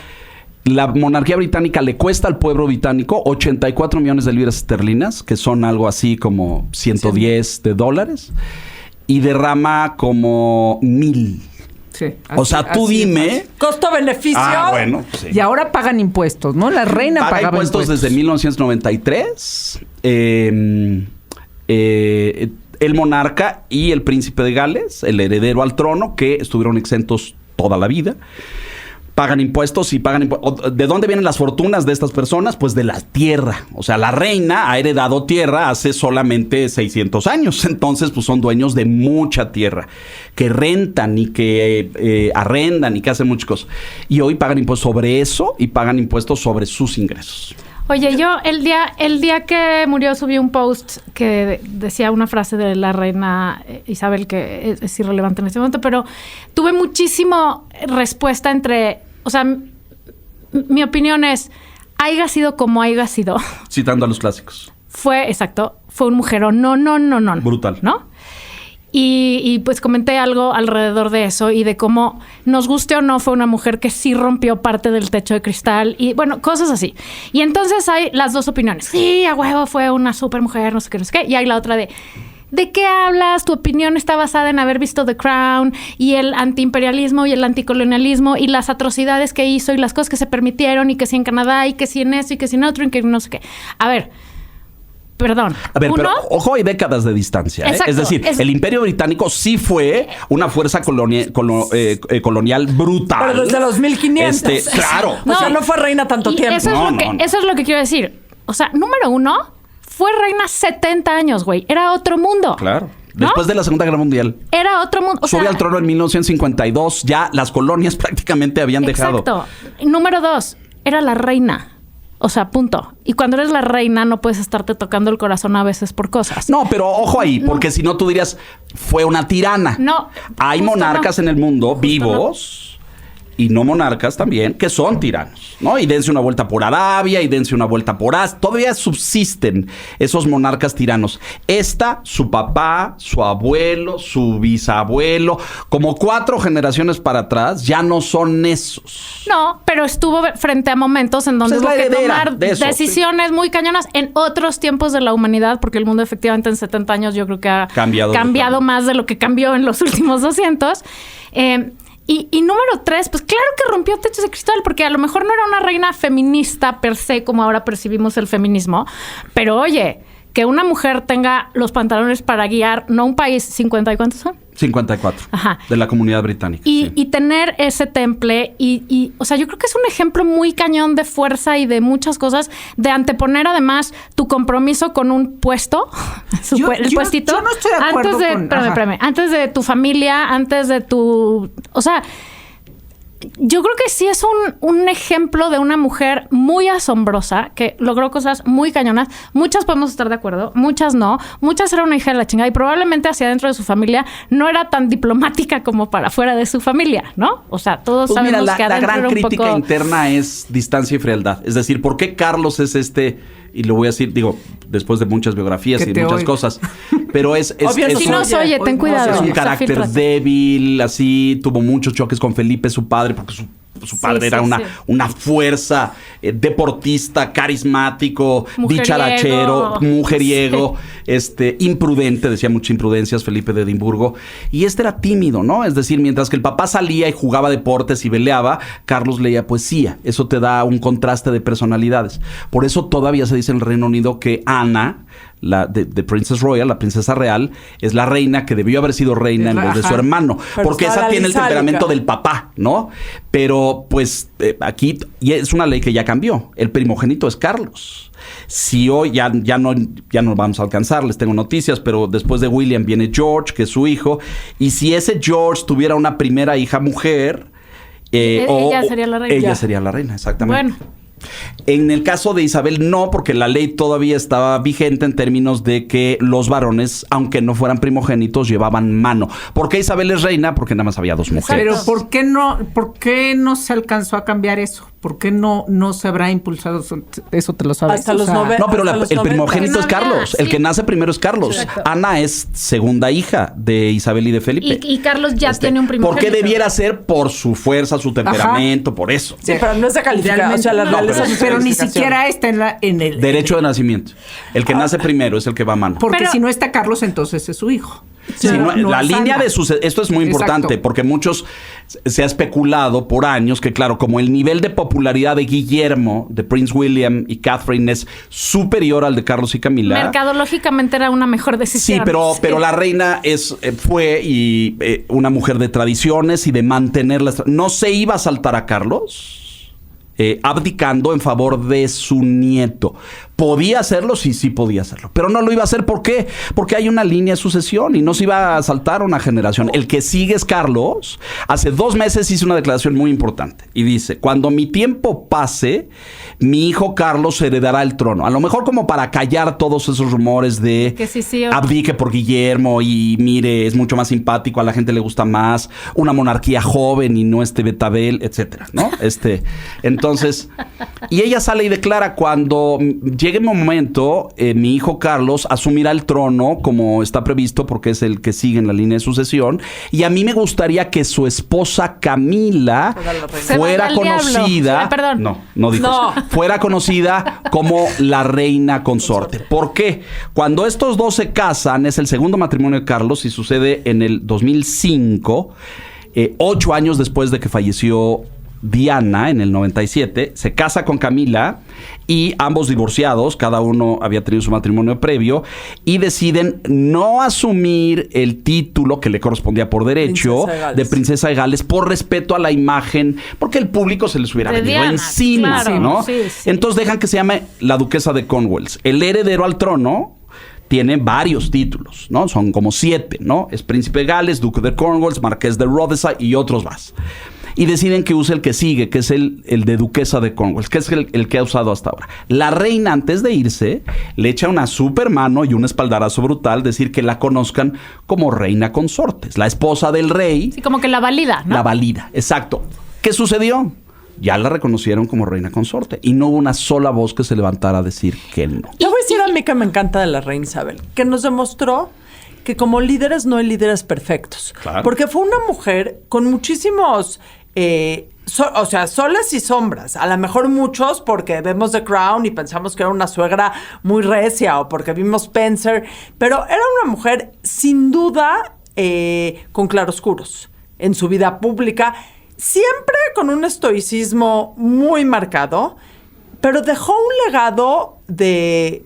la monarquía británica le cuesta al pueblo británico 84 millones de libras esterlinas, que son algo así como 110 de dólares, y derrama como 1,000. Sí, O sea, tú dime. Costo-beneficio. Bueno, sí. Y ahora pagan impuestos, ¿no? La reina Paga pagaba impuestos desde 1993. El monarca y el príncipe de Gales, el heredero al trono, que estuvieron exentos toda la vida. Pagan impuestos y pagan impuestos. ¿De dónde vienen las fortunas de estas personas? Pues de la tierra. O sea, la reina ha heredado tierra hace solamente 600 años. Entonces, pues son dueños de mucha tierra que rentan y que arrendan y que hacen muchas cosas. Y hoy pagan impuestos sobre eso y pagan impuestos sobre sus ingresos. Oye, yo el día que murió subí un post que decía una frase de la reina Isabel que es irrelevante en este momento, pero tuve muchísimo respuesta o sea, mi opinión es, haya sido como haya sido. Citando a los clásicos. Fue un mujerón, no. Brutal. ¿No? Y pues comenté algo alrededor de eso y de cómo, nos guste o no, fue una mujer que sí rompió parte del techo de cristal y bueno, cosas así. Y entonces hay las dos opiniones. Sí, a huevo, fue una súper mujer, no sé qué. Y hay la otra ¿de qué hablas? Tu opinión está basada en haber visto The Crown y el antiimperialismo y el anticolonialismo y las atrocidades que hizo y las cosas que se permitieron y que sí en Canadá y que sí en eso y que sí en otro y que no sé qué. A ver... Perdón. A ver, pero ojo, hay décadas de distancia. Exacto, es decir, el Imperio Británico sí fue una fuerza colonial brutal. Pero desde los 1500. Claro. O sea, no fue reina tanto tiempo. Eso es lo que quiero decir. O sea, número uno, fue reina 70 años, güey. Era otro mundo. Claro. ¿No? Después de la Segunda Guerra Mundial. Era otro mundo. Subió al trono en 1952. Ya las colonias prácticamente habían dejado. Exacto. Número dos, era la reina. O sea, punto. Y cuando eres la reina no puedes estarte tocando el corazón a veces por cosas. No, pero ojo ahí, porque si no tú dirías, fue una tirana. No. Hay monarcas en el mundo vivos y no monarcas también que son tiranos, ¿no? Y dense una vuelta por Arabia y dense una vuelta por Asia. Todavía subsisten esos monarcas tiranos. Su papá, su abuelo, su bisabuelo, como 4 generaciones para atrás, ya no son esos. No, pero estuvo frente a momentos en donde Pues hubo es la que heredera tomar de eso, decisiones muy cañonas en otros tiempos de la humanidad, porque el mundo efectivamente en 70 años yo creo que ha cambiado más de lo que cambió en los últimos 200. Y número 3, pues claro que rompió techos de cristal, porque a lo mejor no era una reina feminista per se, como ahora percibimos el feminismo, pero oye, que una mujer tenga los pantalones para guiar, no un país, 50 y ¿cuántos son? 54. Ajá. De la comunidad británica. Y tener ese temple y, o sea, yo creo que es un ejemplo muy cañón de fuerza y de muchas cosas, de anteponer además tu compromiso con un puesto, el puestito. Yo no estoy de acuerdo espérame, antes de tu familia, antes de tu... O sea, yo creo que sí es un ejemplo de una mujer muy asombrosa que logró cosas muy cañonas. Muchas podemos estar de acuerdo, muchas no. Muchas era una hija de la chingada y probablemente hacia adentro de su familia no era tan diplomática como para fuera de su familia, ¿no? O sea, todos pues sabemos mira, que adentro la gran era un crítica poco... interna es distancia y frialdad. Es decir, ¿por qué Carlos es y lo voy a decir, digo, después de muchas biografías y muchas cosas, pero es si no se oye, ten cuidado. Es un carácter débil, así, tuvo muchos choques con Felipe, su padre, porque su padre era una fuerza, deportista, carismático, dicharachero, mujeriego, imprudente, decía muchas imprudencias Felipe de Edimburgo, y era tímido, ¿no? Es decir, mientras que el papá salía y jugaba deportes y veleaba, Carlos leía poesía. Eso te da un contraste de personalidades. Por eso todavía se dice en el Reino Unido que Ana, de Princess Royal, la princesa real, es la reina que debió haber sido reina en vez de su hermano. Pero porque esa tiene el temperamento del papá, ¿no? Pero, pues, aquí, y es una ley que ya cambió. El primogénito es Carlos. Si hoy ya no vamos a alcanzar, les tengo noticias, pero después de William viene George, que es su hijo. Y si ese George tuviera una primera hija mujer, ella sería la reina. Ella sería la reina, exactamente. Bueno. En el caso de Isabel, no, porque la ley todavía estaba vigente en términos de que los varones, aunque no fueran primogénitos, llevaban mano. ¿Por qué Isabel es reina? Porque nada más había 2 mujeres. Pero ¿por qué no se alcanzó a cambiar eso? ¿Por qué no se habrá impulsado eso? Te lo sabes. Hasta los 90. No, pero el primogénito es Carlos. Sí. El que nace primero es Carlos. Exacto. Ana es segunda hija de Isabel y de Felipe. Y Carlos ya tiene un primogénito. ¿Por qué debiera ser? Por su fuerza, su temperamento, por eso. Sí, pero no es de calificación. O sea, la realeza no es pero ni calificación. siquiera está en el... Derecho de nacimiento. El que nace primero es el que va a mano. Porque si no está Carlos, entonces es su hijo. Sí, la línea Ana. de esto es muy importante. Exacto. Porque muchos se ha especulado por años que, claro, como el nivel de popularidad de Guillermo, de Prince William y Catherine es superior al de Carlos y Camila. Mercadológicamente era una mejor decisión. Sí, pero la reina fue una mujer de tradiciones y de mantenerlas. No se iba a saltar a Carlos, abdicando en favor de su nieto. ¿Podía hacerlo? Sí podía hacerlo. Pero no lo iba a hacer. ¿Por qué? Porque hay una línea de sucesión y no se iba a saltar una generación. El que sigue es Carlos. Hace 2 meses hizo una declaración muy importante y dice: cuando mi tiempo pase, mi hijo Carlos heredará el trono. A lo mejor como para callar todos esos rumores de que abdique por Guillermo y mire, es mucho más simpático, a la gente le gusta más, una monarquía joven y no Betabel, etcétera, ¿no? Entonces, y ella sale y declara: cuando llegue el momento, mi hijo Carlos asumirá el trono como está previsto, porque es el que sigue en la línea de sucesión, y a mí me gustaría que su esposa Camila fuera conocida, fuera conocida como la reina consorte. ¿Por qué? Cuando estos dos se casan, es el segundo matrimonio de Carlos y sucede en el 2005, 8 años después de que falleció Diana en el 97, se casa con Camila y ambos divorciados, cada uno había tenido su matrimonio previo, y deciden no asumir el título que le correspondía por derecho de princesa de Gales por respeto a la imagen, porque el público se les hubiera venido Diana, encima, claro, ¿no? Sí. Entonces dejan que se llame la duquesa de Cornwalls. El heredero al trono tiene varios títulos, ¿no? Son como 7, ¿no? Es príncipe de Gales, duque de Cornwalls, marqués de Rotherhithe y otros más. Y deciden que use el que sigue, que es el de duquesa de Cornwalls, que es el que ha usado hasta ahora. La reina, antes de irse, le echa una super mano y un espaldarazo brutal, decir que la conozcan como reina consorte. La esposa del rey. Sí, como que la valida, ¿no? La valida, exacto. ¿Qué sucedió? Ya la reconocieron como reina consorte y no hubo una sola voz que se levantara a decir que no. Yo voy a decir a mí que me encanta de la reina Isabel, que nos demostró que como líderes no hay líderes perfectos. Claro. Porque fue una mujer con muchísimos... soles y sombras. A lo mejor muchos porque vemos The Crown y pensamos que era una suegra muy recia, o porque vimos Spencer, pero era una mujer sin duda con claroscuros. en su vida pública, siempre con un estoicismo muy marcado, pero dejó un legado dejó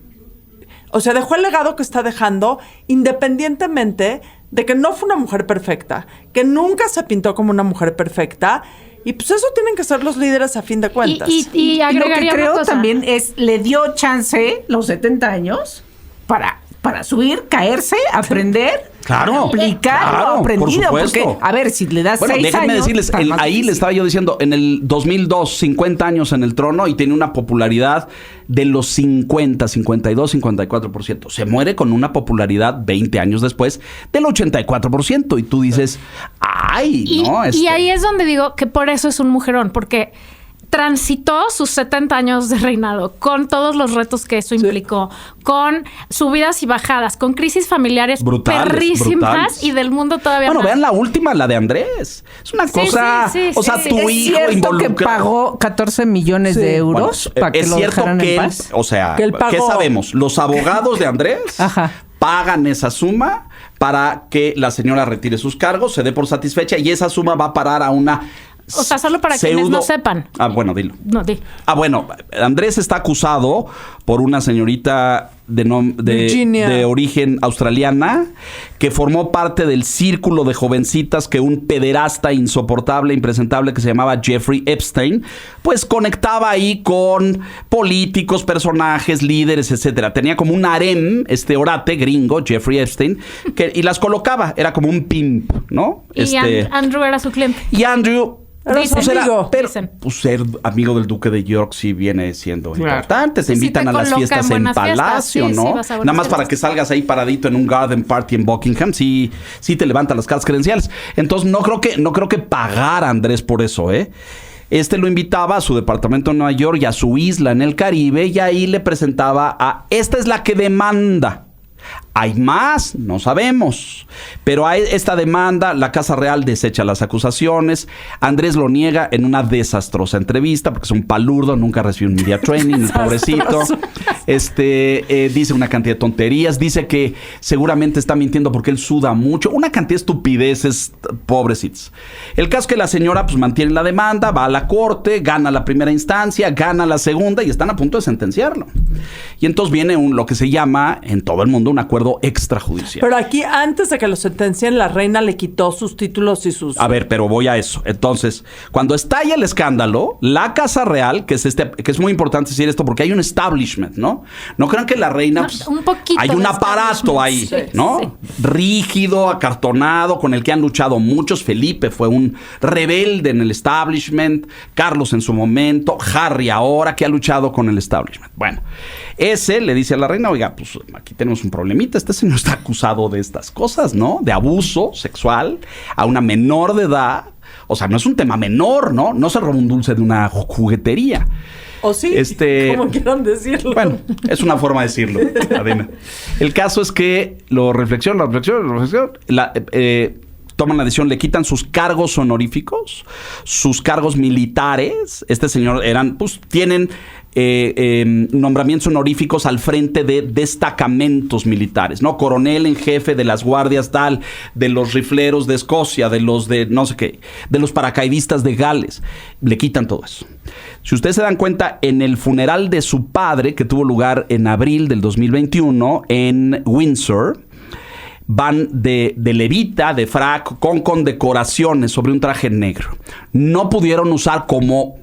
el legado que está dejando independientemente de que no fue una mujer perfecta, que nunca se pintó como una mujer perfecta. Y pues eso tienen que ser los líderes a fin de cuentas. Y agregaría lo que creo una cosa. también es, le dio chance los 70 años para subir, caerse, aprender, Claro, aplicar claro, lo aprendido. por supuesto. Porque, a ver, si le das 6 años... déjenme decirles, ahí le estaba yo diciendo, en el 2002, 50 años en el trono y tiene una popularidad de los 50, 52, 54%. Se muere con una popularidad 20 años después del 84%. Y tú dices, ¡ay! Y ahí es donde digo que por eso es un mujerón, porque transitó sus 70 años de reinado con todos los retos que eso implicó, con subidas y bajadas, con crisis familiares perrísimas y del mundo todavía Bueno, más. vean la última, la de Andrés. Es una cosa... o sea, tu ¿Es hijo cierto involucrado... que pagó 14 millones de euros para que es lo cierto dejaran que en él, paz? o sea, Que él pagó. ¿qué sabemos? Los abogados de Andrés Ajá. pagan esa suma para que la señora retire sus cargos, se dé por satisfecha y esa suma va a parar a una... O sea, solo para quienes no sepan. Ah, bueno, dilo. No, di. Ah, bueno, Andrés está acusado por una señorita de origen australiana que formó parte del círculo de jovencitas que un pederasta insoportable, impresentable que se llamaba Jeffrey Epstein, pues conectaba ahí con políticos, personajes, líderes, etcétera. Tenía como un harem, orate gringo, Jeffrey Epstein, y las colocaba. Era como un pimp, ¿no? Y Andrew era su cliente. Y Andrew... Dicen. ser amigo del Duque de York sí viene siendo importante. Se Sí, invitan te a las colocan fiestas en buenas fiestas. Palacio, Sí, ¿no? sí, vas a buenas Nada más para fiestas. que salgas ahí paradito en un garden party en Buckingham, sí te levanta las cartas credenciales. Entonces no creo que pagar a Andrés por eso, ¿eh? Lo invitaba a su departamento en Nueva York y a su isla en el Caribe y ahí le presentaba esta es la que demanda. ¿Hay más? No sabemos. Pero hay esta demanda, la Casa Real desecha las acusaciones. Andrés lo niega en una desastrosa entrevista, porque es un palurdo, nunca recibió un media training, el pobrecito. Dice una cantidad de tonterías, dice que seguramente está mintiendo porque él suda mucho. Una cantidad de estupideces, pobrecitos. El caso es que la señora pues mantiene la demanda, va a la corte, gana la primera instancia, gana la segunda y están a punto de sentenciarlo. Y entonces viene lo que se llama en todo el mundo un acuerdo extrajudicial. Pero aquí, antes de que lo sentencien, la reina le quitó sus títulos y sus... A ver, pero voy a eso. Entonces, cuando estalla el escándalo, la Casa Real, que es muy importante decir esto porque hay un establishment, ¿no? No crean que la reina... pues, un poquito hay un de aparato ahí, ¿no? Sí. Rígido, acartonado, con el que han luchado muchos. Felipe fue un rebelde en el establishment. Carlos en su momento. Harry ahora, que ha luchado con el establishment. Bueno, ese le dice a la reina, oiga, pues aquí tenemos un problemita. Este señor está acusado de estas cosas, ¿no? De abuso sexual a una menor de edad. O sea, no es un tema menor, ¿no? No se roba un dulce de una juguetería. ¿O sí? Como quieran decirlo. Bueno, es una forma de decirlo, Adina. El caso es que lo reflexiona, toman la decisión, le quitan sus cargos honoríficos, sus cargos militares. Este señor tienen nombramientos honoríficos al frente de destacamentos militares, ¿no? Coronel en jefe de las guardias tal, de los rifleros de Escocia, de los de no sé qué, de los paracaidistas de Gales. Le quitan todo eso. Si ustedes se dan cuenta, en el funeral de su padre, que tuvo lugar en abril del 2021 en Windsor, van de levita, de frac, con condecoraciones sobre un traje negro. No pudieron usar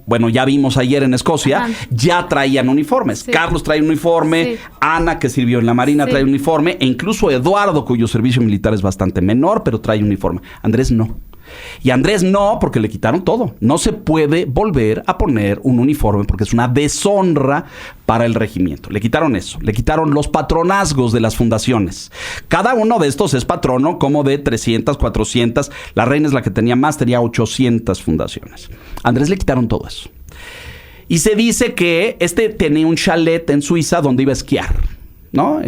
bueno, ya vimos ayer en Escocia, ya traían uniformes. Sí. Carlos trae un uniforme, sí. Ana, que sirvió en la Marina, trae un uniforme, e incluso Eduardo, cuyo servicio militar es bastante menor, pero trae uniforme. Andrés no. Y Andrés no, porque le quitaron todo. No se puede volver a poner un uniforme porque es una deshonra para el regimiento. Le quitaron eso. Le quitaron los patronazgos de las fundaciones. Cada uno de estos es patrono como de 300, 400. La reina es la que tenía más, tenía 800 fundaciones. A Andrés le quitaron todo eso. Y se dice que tenía un chalet en Suiza donde iba a esquiar, ¿no?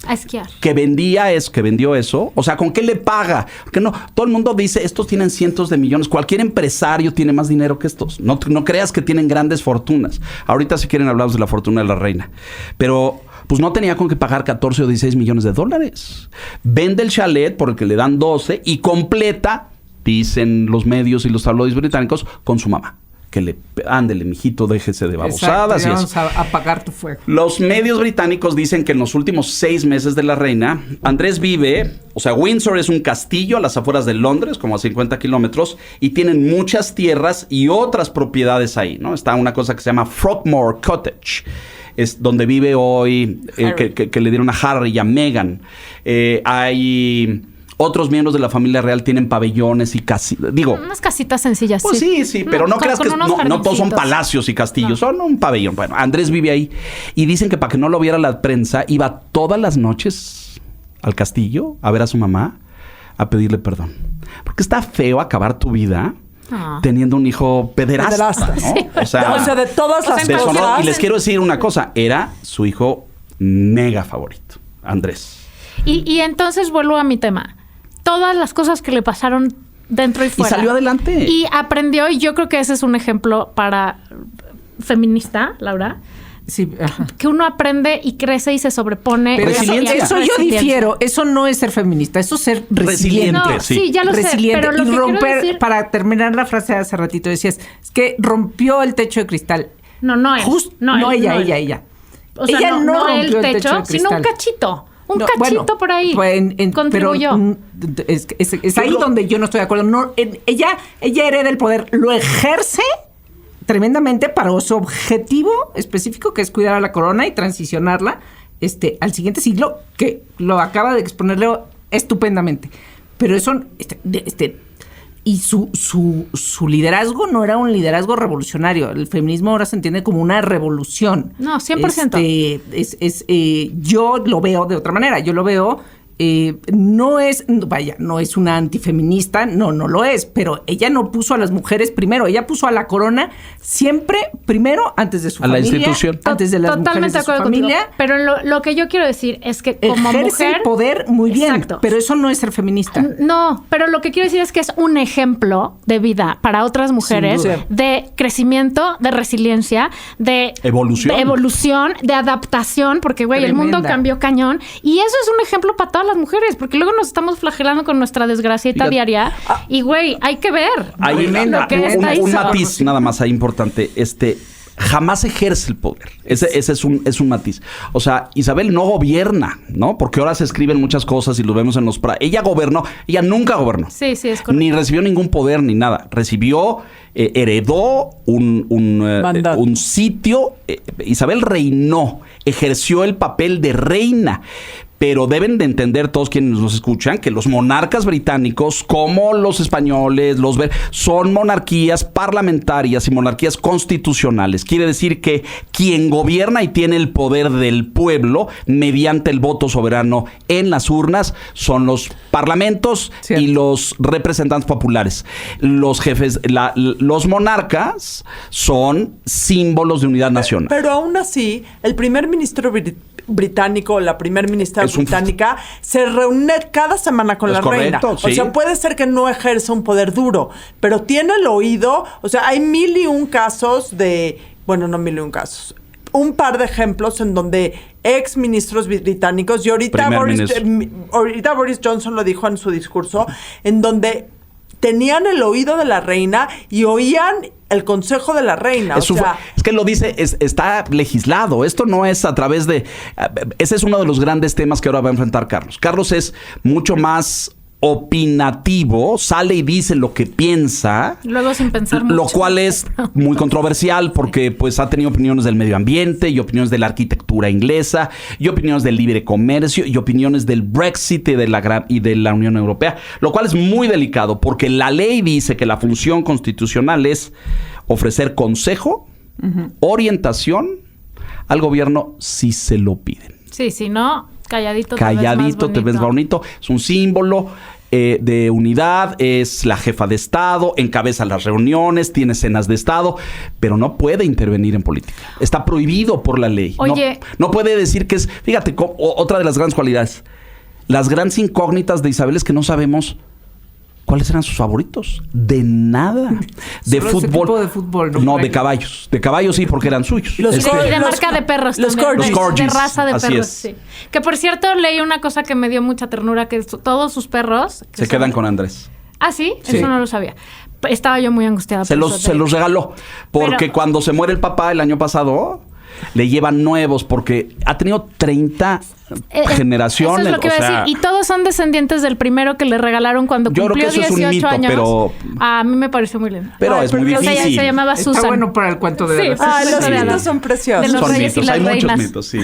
A esquiar. Que vendió eso. O sea, ¿con qué le paga? Porque no, todo el mundo dice, estos tienen cientos de millones. Cualquier empresario tiene más dinero que estos. No creas que tienen grandes fortunas. Ahorita si quieren hablamos de la fortuna de la reina. Pero pues no tenía con qué pagar 14 o 16 millones de dólares. Vende el chalet por el que le dan 12 y completa dicen los medios y los tabloides británicos, con su mamá. Que ándele, mijito, déjese de babosadas. Exacto, vamos a apagar tu fuego. Los medios británicos dicen que en los últimos 6 meses de la reina, Andrés vive, o sea, Windsor es un castillo a las afueras de Londres, como a 50 kilómetros, y tienen muchas tierras y otras propiedades ahí, ¿no? Está una cosa que se llama Frogmore Cottage, es donde vive hoy, que le dieron a Harry y a Meghan. Hay... Otros miembros de la familia real tienen pabellones y casitas. Digo, unas casitas sencillas. Pues sí, pero no creas que no todos son palacios y castillos, son un pabellón. Bueno, Andrés vive ahí y dicen que para que no lo viera la prensa, iba todas las noches al castillo a ver a su mamá, a pedirle perdón. Porque está feo acabar tu vida teniendo un hijo pederasta, ¿no? Sí. O sea, de todas las cosas. Y les quiero decir una cosa, era su hijo mega favorito, Andrés. Y entonces vuelvo a mi tema. Todas las cosas que le pasaron dentro y fuera. Y salió adelante. Y aprendió, y yo creo que ese es un ejemplo para feminista, Laura. Sí, ajá. Que uno aprende y crece y se sobrepone. Pero eso yo Resiliencia. difiero. Eso no es ser feminista, eso es ser resiliente. No, sí, ya lo resiliente. sé, pero lo y que romper, quiero decir... para terminar la frase de hace ratito, decías, es que rompió el techo de cristal. No él. Ella. O sea, ella no rompió el techo, de sino un cristal. cachito. Un cachito por ahí. Contribuyó. Pero es ahí donde yo no estoy de acuerdo. No, ella hereda el poder, lo ejerce tremendamente para su objetivo específico, que es cuidar a la corona y transicionarla al siguiente siglo, que lo acaba de exponerle estupendamente. Pero eso, y su liderazgo no era un liderazgo revolucionario. El feminismo ahora se entiende como una revolución. No, 100%. Yo lo veo de otra manera. Yo lo veo... no es una antifeminista, no lo es, pero ella no puso a las mujeres primero, ella puso a la corona siempre primero antes de su familia, la institución, antes de las mujeres de su familia. Contigo. Pero lo que yo quiero decir es que como ejerce mujer... el poder muy bien, exacto. Pero eso no es ser feminista. No, pero lo que quiero decir es que es un ejemplo de vida para otras mujeres, de crecimiento, de resiliencia, de evolución, de adaptación, porque el mundo cambió cañón, y eso es un ejemplo para todas las mujeres, porque luego nos estamos flagelando con nuestra desgracieta diaria y hay que ver lo que un matiz nada más ahí importante, jamás ejerce el poder. Ese es un matiz. O sea, Isabel no gobierna, ¿no? Porque ahora se escriben muchas cosas y lo vemos en los... Ella gobernó, ella nunca gobernó. Sí, es correcto. Ni recibió ningún poder ni nada. Recibió, heredó un sitio. Isabel reinó, ejerció el papel de reina. Pero deben de entender todos quienes nos escuchan que los monarcas británicos, como los españoles, son monarquías parlamentarias y monarquías constitucionales. Quiere decir que quien gobierna y tiene el poder del pueblo mediante el voto soberano en las urnas son los parlamentos y los representantes populares. Los jefes, los monarcas son símbolos de unidad nacional. Pero aún así, el primer ministro británico, la primer ministra británica, se reúne cada semana con la reina. O sea, puede ser que no ejerza un poder duro, pero tiene el oído. O sea, hay 1001 casos un par de ejemplos en donde ex ministros británicos, y ahorita Boris Johnson lo dijo en su discurso, en donde tenían el oído de la reina y oían el consejo de la reina. Es que lo dice, está legislado. Esto no es a través de... Ese es uno de los grandes temas que ahora va a enfrentar Carlos. Carlos es mucho más opinativo, sale y dice lo que piensa. Luego sin pensar mucho. Lo cual es muy controversial porque pues ha tenido opiniones del medio ambiente y opiniones de la arquitectura inglesa y opiniones del libre comercio y opiniones del Brexit y de la Unión Europea, lo cual es muy delicado porque la ley dice que la función constitucional es ofrecer consejo, orientación al gobierno si se lo piden. Sí, si no, calladito te ves bonito. Es un símbolo de unidad, es la jefa de Estado, encabeza las reuniones, tiene cenas de Estado, pero no puede intervenir en política. Está prohibido por la ley. Oye. No puede decir que es... Fíjate, otra de las grandes cualidades. Las grandes incógnitas de Isabel es que no sabemos cuáles eran sus favoritos. De nada. De fútbol. Ese tipo de fútbol. No, de caballos. De caballos sí, porque eran suyos. Y de marca de perros también. Los corgis. De raza de Así perros, es. sí. Que por cierto, leí una cosa que me dio mucha ternura, que todos sus perros... Se quedan con Andrés. ¿Ah, sí? Sí. Eso no lo sabía. Estaba yo muy angustiada. Se los regaló. Porque cuando se muere el papá el año pasado, le llevan nuevos porque ha tenido 30 generaciones. Eso es lo que iba a decir. Y todos son descendientes del primero que le regalaron cuando yo cumplió creo que eso 18 es un mito, años. pero A mí me pareció muy lindo. Pero es muy difícil. Ella se llamaba Susan. Está bueno para el cuento de Sí, hadas. Los Sí. mitos son preciosos. De los son reyes y mitos. las Hay muchos reinas. mitos, sí.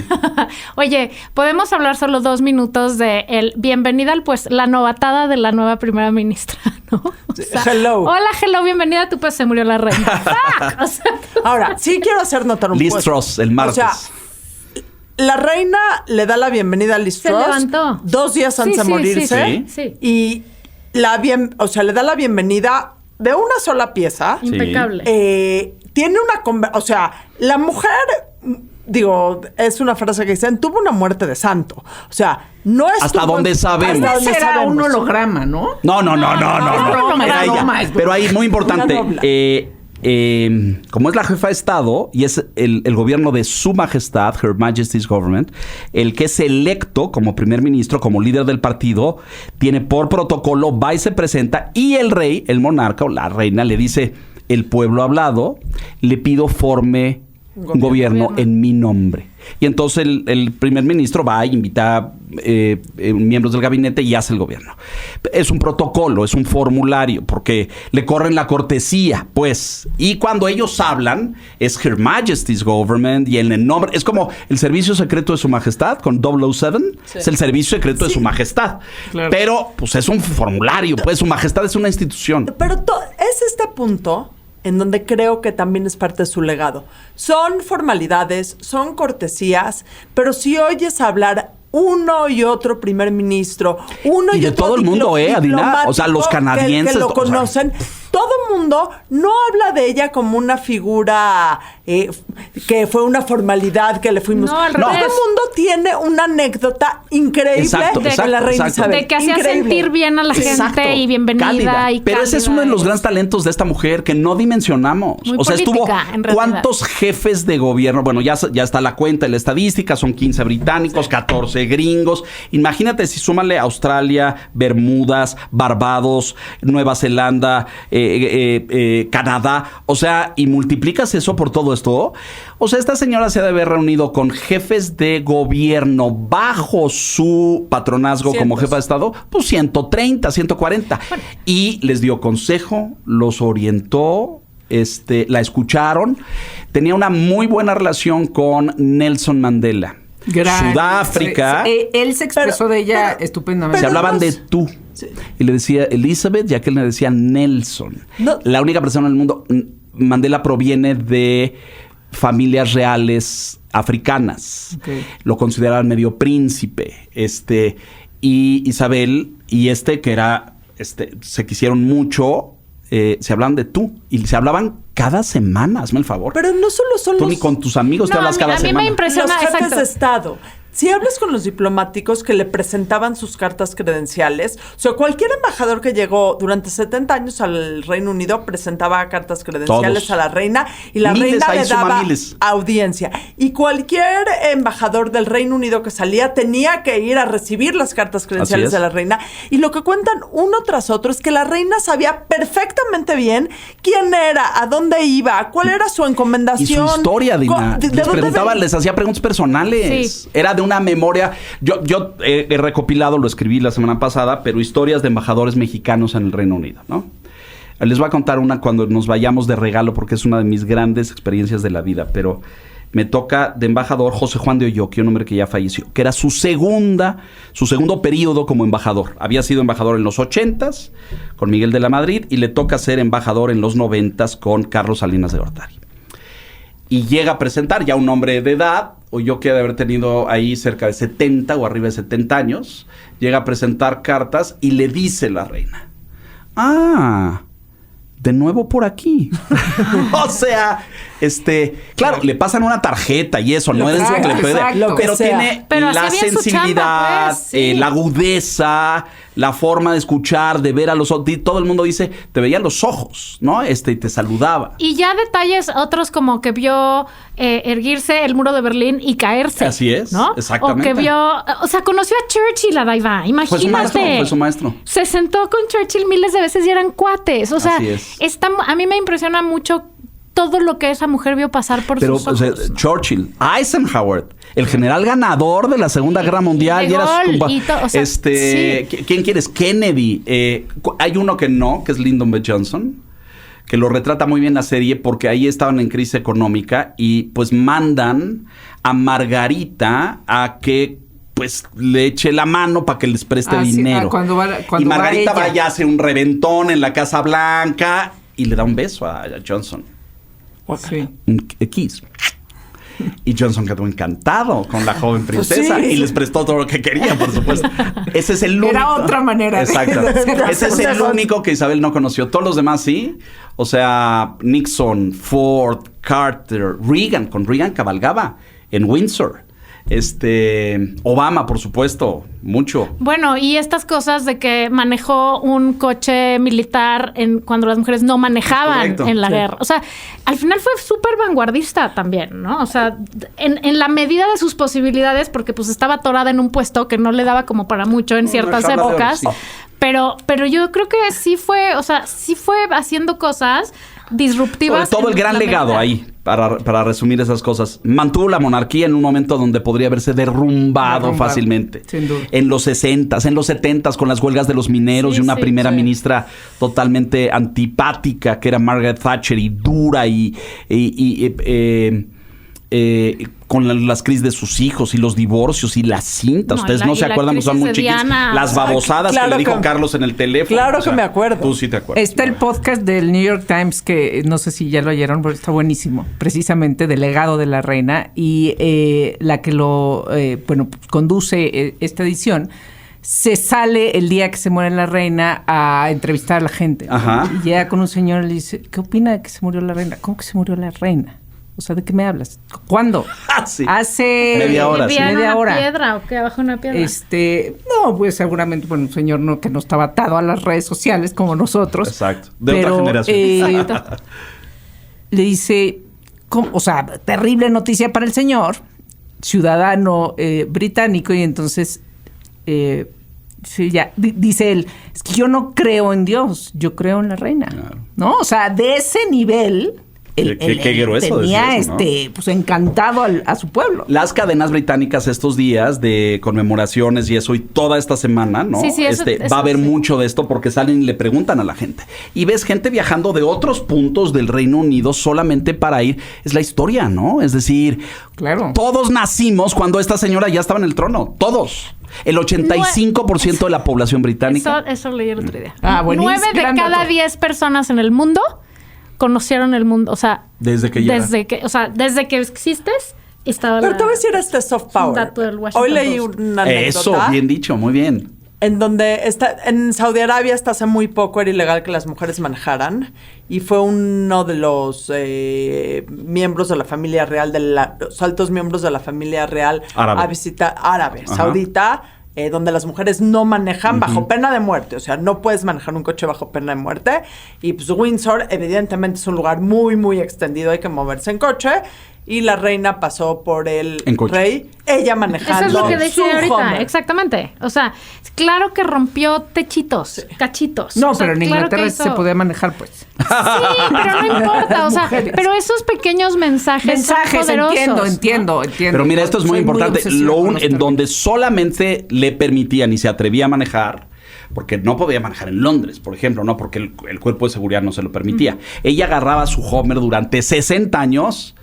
Oye, ¿podemos hablar solo 2 minutos de el bienvenida al la novatada de la nueva primera ministra, ¿no? O sea, Hello. Hola, hello, bienvenida. Tú pues se murió la reina. ¡Fuck! O sea, Ahora, sí quiero hacer notar un Liz punto. Truss, el martes. O sea, la reina le da la bienvenida a Liz Se Truss levantó. 2 días antes de morirse. Sí. Y le da la bienvenida de una sola pieza. Impecable. Tiene o sea, la mujer, digo, es una frase que dicen, tuvo una muerte de santo. O sea, no es... Hasta donde sabemos. Hasta donde Era sabemos. un holograma, ¿no? No. Era Era broma, ella. es Pero ahí, muy importante, Una dobla. como es la jefa de Estado y es el gobierno de Su Majestad, Her Majesty's Government, el que es electo como primer ministro, como líder del partido, tiene por protocolo, va y se presenta, y el rey, el monarca o la reina, le dice: el pueblo ha hablado, le pido forme un gobierno en mi nombre. Y entonces el primer ministro va e invita a miembros del gabinete y hace el gobierno. Es un protocolo, es un formulario, porque le corren la cortesía, pues. Y cuando ellos hablan, es Her Majesty's Government y en el nombre... Es como el servicio secreto de Su Majestad con 007. Sí. Es el servicio secreto de Su Majestad. Claro. Pero, pues, es un formulario, pues. Su Majestad es una institución. Pero es este punto en donde creo que también es parte de su legado. Son formalidades, son cortesías, pero si oyes hablar uno y otro primer ministro, uno y de otro todo el mundo, Adina, o sea, los canadienses que lo conocen, todo el mundo no habla de ella como una figura que fue una formalidad que le fuimos. No, al todo revés. el mundo tiene una anécdota increíble de la reina Isabel. De que hacía sentir bien a la gente y bienvenida. Cálida. Y pero ese es uno de los grandes talentos de esta mujer que no dimensionamos. Muy o sea, política, estuvo ¿cuántos jefes de gobierno? Bueno, ya está la cuenta, la estadística, son 15 británicos, 14 gringos. Imagínate si súmale Australia, Bermudas, Barbados, Nueva Zelanda, Canadá, o sea, y multiplicas eso por todo esto. O sea, esta señora se ha de haber reunido con jefes de gobierno bajo su patronazgo como jefa de Estado, pues 130, 140. Bueno. Y les dio consejo, los orientó, la escucharon. Tenía una muy buena relación con Nelson Mandela. Sudáfrica. Él se expresó de ella estupendamente. Se hablaban de tú. Sí. Y le decía Elizabeth, y aquel le decía Nelson. No. La única persona en el mundo. Mandela proviene de familias reales africanas. Okay. Lo consideraban medio príncipe. Y Isabel y que era, se quisieron mucho. Se hablaban de tú. Y se hablaban cada semana, hazme el favor. Pero no solo son tú ni con tus amigos te hablas cada semana. A mí me impresiona, los jefes de Estado. Si hablas con los diplomáticos que le presentaban sus cartas credenciales, o sea, cualquier embajador que llegó durante 70 años al Reino Unido presentaba cartas credenciales a la reina y la reina le daba audiencia. Y cualquier embajador del Reino Unido que salía tenía que ir a recibir las cartas credenciales de la reina. Y lo que cuentan uno tras otro es que la reina sabía perfectamente bien quién era, a dónde iba, cuál era su encomendación. Y su historia, Dina. Les hacía preguntas personales. Sí. Era de una memoria. Yo he recopilado, lo escribí la semana pasada, pero historias de embajadores mexicanos en el Reino Unido, ¿no? Les voy a contar una cuando nos vayamos de regalo, porque es una de mis grandes experiencias de la vida, pero me toca de embajador José Juan de Olloqui, un hombre que ya falleció, que era su segundo periodo como embajador. Había sido embajador en los 80s con Miguel de la Madrid y le toca ser embajador en los 90s con Carlos Salinas de Gortari. Y llega a presentar ya un hombre de edad, o yo que de haber tenido ahí cerca de 70 o arriba de 70 años, llega a presentar cartas y le dice la reina: de nuevo por aquí. O sea, claro, le pasan una tarjeta y eso, no es que le puede, pero tiene la sensibilidad, pues, sí. La agudeza, la forma de escuchar, de ver a los ojos. Todo el mundo dice, te veía los ojos, ¿no? Y te saludaba. Y ya detalles otros como que vio erguirse el muro de Berlín y caerse. Así es, ¿no? exactamente. O que vio, o sea, conoció a Churchill, la Daiva, imagínate. Fue su maestro. Se sentó con Churchill miles de veces y eran cuates. O sea, Así es. a mí me impresiona mucho todo lo que esa mujer vio pasar por sus ojos. Pero Churchill, Eisenhower, el general ganador de la Segunda Guerra Mundial. De Y era Gaulle, su y o sea, sí. ¿Quién quieres? Kennedy. Hay uno que no, que es Lyndon B. Johnson, que lo retrata muy bien la serie porque ahí estaban en crisis económica y pues mandan a Margarita a que pues le eche la mano para que les preste dinero. Cuando y Margarita va va y hace un reventón en la Casa Blanca y le da un beso a Johnson. Sí. Un kiss. Y Johnson quedó encantado con la joven princesa Pues sí. y les prestó todo lo que quería, por supuesto. Ese es el único. Era otra manera de Exacto. hacer las Ese es el cosas. único que Isabel no conoció. Todos los demás sí. O sea, Nixon, Ford, Carter, Reagan. Con Reagan cabalgaba en Windsor. Obama, por supuesto, mucho. Bueno, y estas cosas de que manejó un coche militar cuando las mujeres no manejaban. Correcto. En la Sí. guerra. O sea, al final fue súper vanguardista también, ¿no? O sea, en la medida de sus posibilidades, porque pues estaba atorada en un puesto que no le daba como para mucho en ciertas una jaula de oro, épocas. sí. Pero yo creo que sí fue haciendo cosas disruptivas. Sobre todo el en gran la legado medida. ahí, para resumir esas cosas. Mantuvo la monarquía en un momento donde podría haberse derrumbado fácilmente. Sin duda. En los 60s, en los 70s, con las huelgas de los mineros Sí, y una sí, primera sí. ministra totalmente antipática, que era Margaret Thatcher, y dura con las crisis de sus hijos y los divorcios y las cintas. No, Ustedes y no la se acuerdan, pues son crisis muy de chiquitos. Diana. Las babosadas Claro que le dijo que- Carlos en el teléfono. Claro que me acuerdo. Tú sí te acuerdas. Está el podcast del New York Times que no sé si ya lo oyeron, pero está buenísimo. Precisamente del legado de la reina y la que lo conduce esta edición se sale el día que se muere la reina a entrevistar a la gente. Ajá. Y llega con un señor y le dice, ¿qué opina de que se murió la reina? ¿Cómo que se murió la reina? O sea, ¿de qué me hablas? ¿Cuándo? Sí. Hace Media hora, ¿Vivía en media una hora. piedra o qué? ¿Abajo de una piedra? No, pues seguramente, un señor que no estaba atado a las redes sociales como nosotros. Exacto. De otra generación. Le dice, ¿cómo? O sea, terrible noticia para el señor, ciudadano británico, y entonces dice él, es que yo no creo en Dios, yo creo en la reina. Claro. ¿No? O sea, de ese nivel... Qué grueso tenía decir eso, ¿no? pues encantado a su pueblo. Las cadenas británicas estos días de conmemoraciones y eso, y toda esta semana, ¿no? Sí, eso va a haber sí. mucho de esto porque salen y le preguntan a la gente. Y ves gente viajando de otros puntos del Reino Unido solamente para ir. Es la historia, ¿no? Es decir, Claro. todos nacimos cuando esta señora ya estaba en el trono. Todos. El 85% de la población británica. Eso leí el otro día. Ah, buenísimo. 9 de Gran cada dato. 10 personas en el mundo conocieron el mundo. O sea, Desde que desde que existes, estaba Pero te voy a decir soft power. dato del Washington Hoy leí Post. una anécdota. Eso, bien dicho, muy bien. En donde en Saudi Arabia hasta hace muy poco era ilegal que las mujeres manejaran y fue uno de los miembros de la familia real, los altos miembros de la familia real Árabe. a visitar Ajá. saudita, donde las mujeres no manejan bajo pena de muerte, o sea, no puedes manejar un coche bajo pena de muerte. Y pues Windsor evidentemente es un lugar muy, muy extendido, hay que moverse en coche. Y la reina pasó por el En coche. rey, ella manejando Eso es lo que su decía ahorita, Hummer. exactamente. O sea, claro que rompió techitos, cachitos. No, O sea, pero en claro Inglaterra que se podía manejar, pues. Sí, pero no importa, o sea, Mujeres. pero esos pequeños mensajes son poderosos. entiendo. Pero mira, esto es muy Soy importante. obsesiva con los En términos. donde solamente le permitían y se atrevía a manejar, porque no podía manejar en Londres, por ejemplo, ¿no? Porque el cuerpo de seguridad no se lo permitía. Ella agarraba su Hummer durante 60 años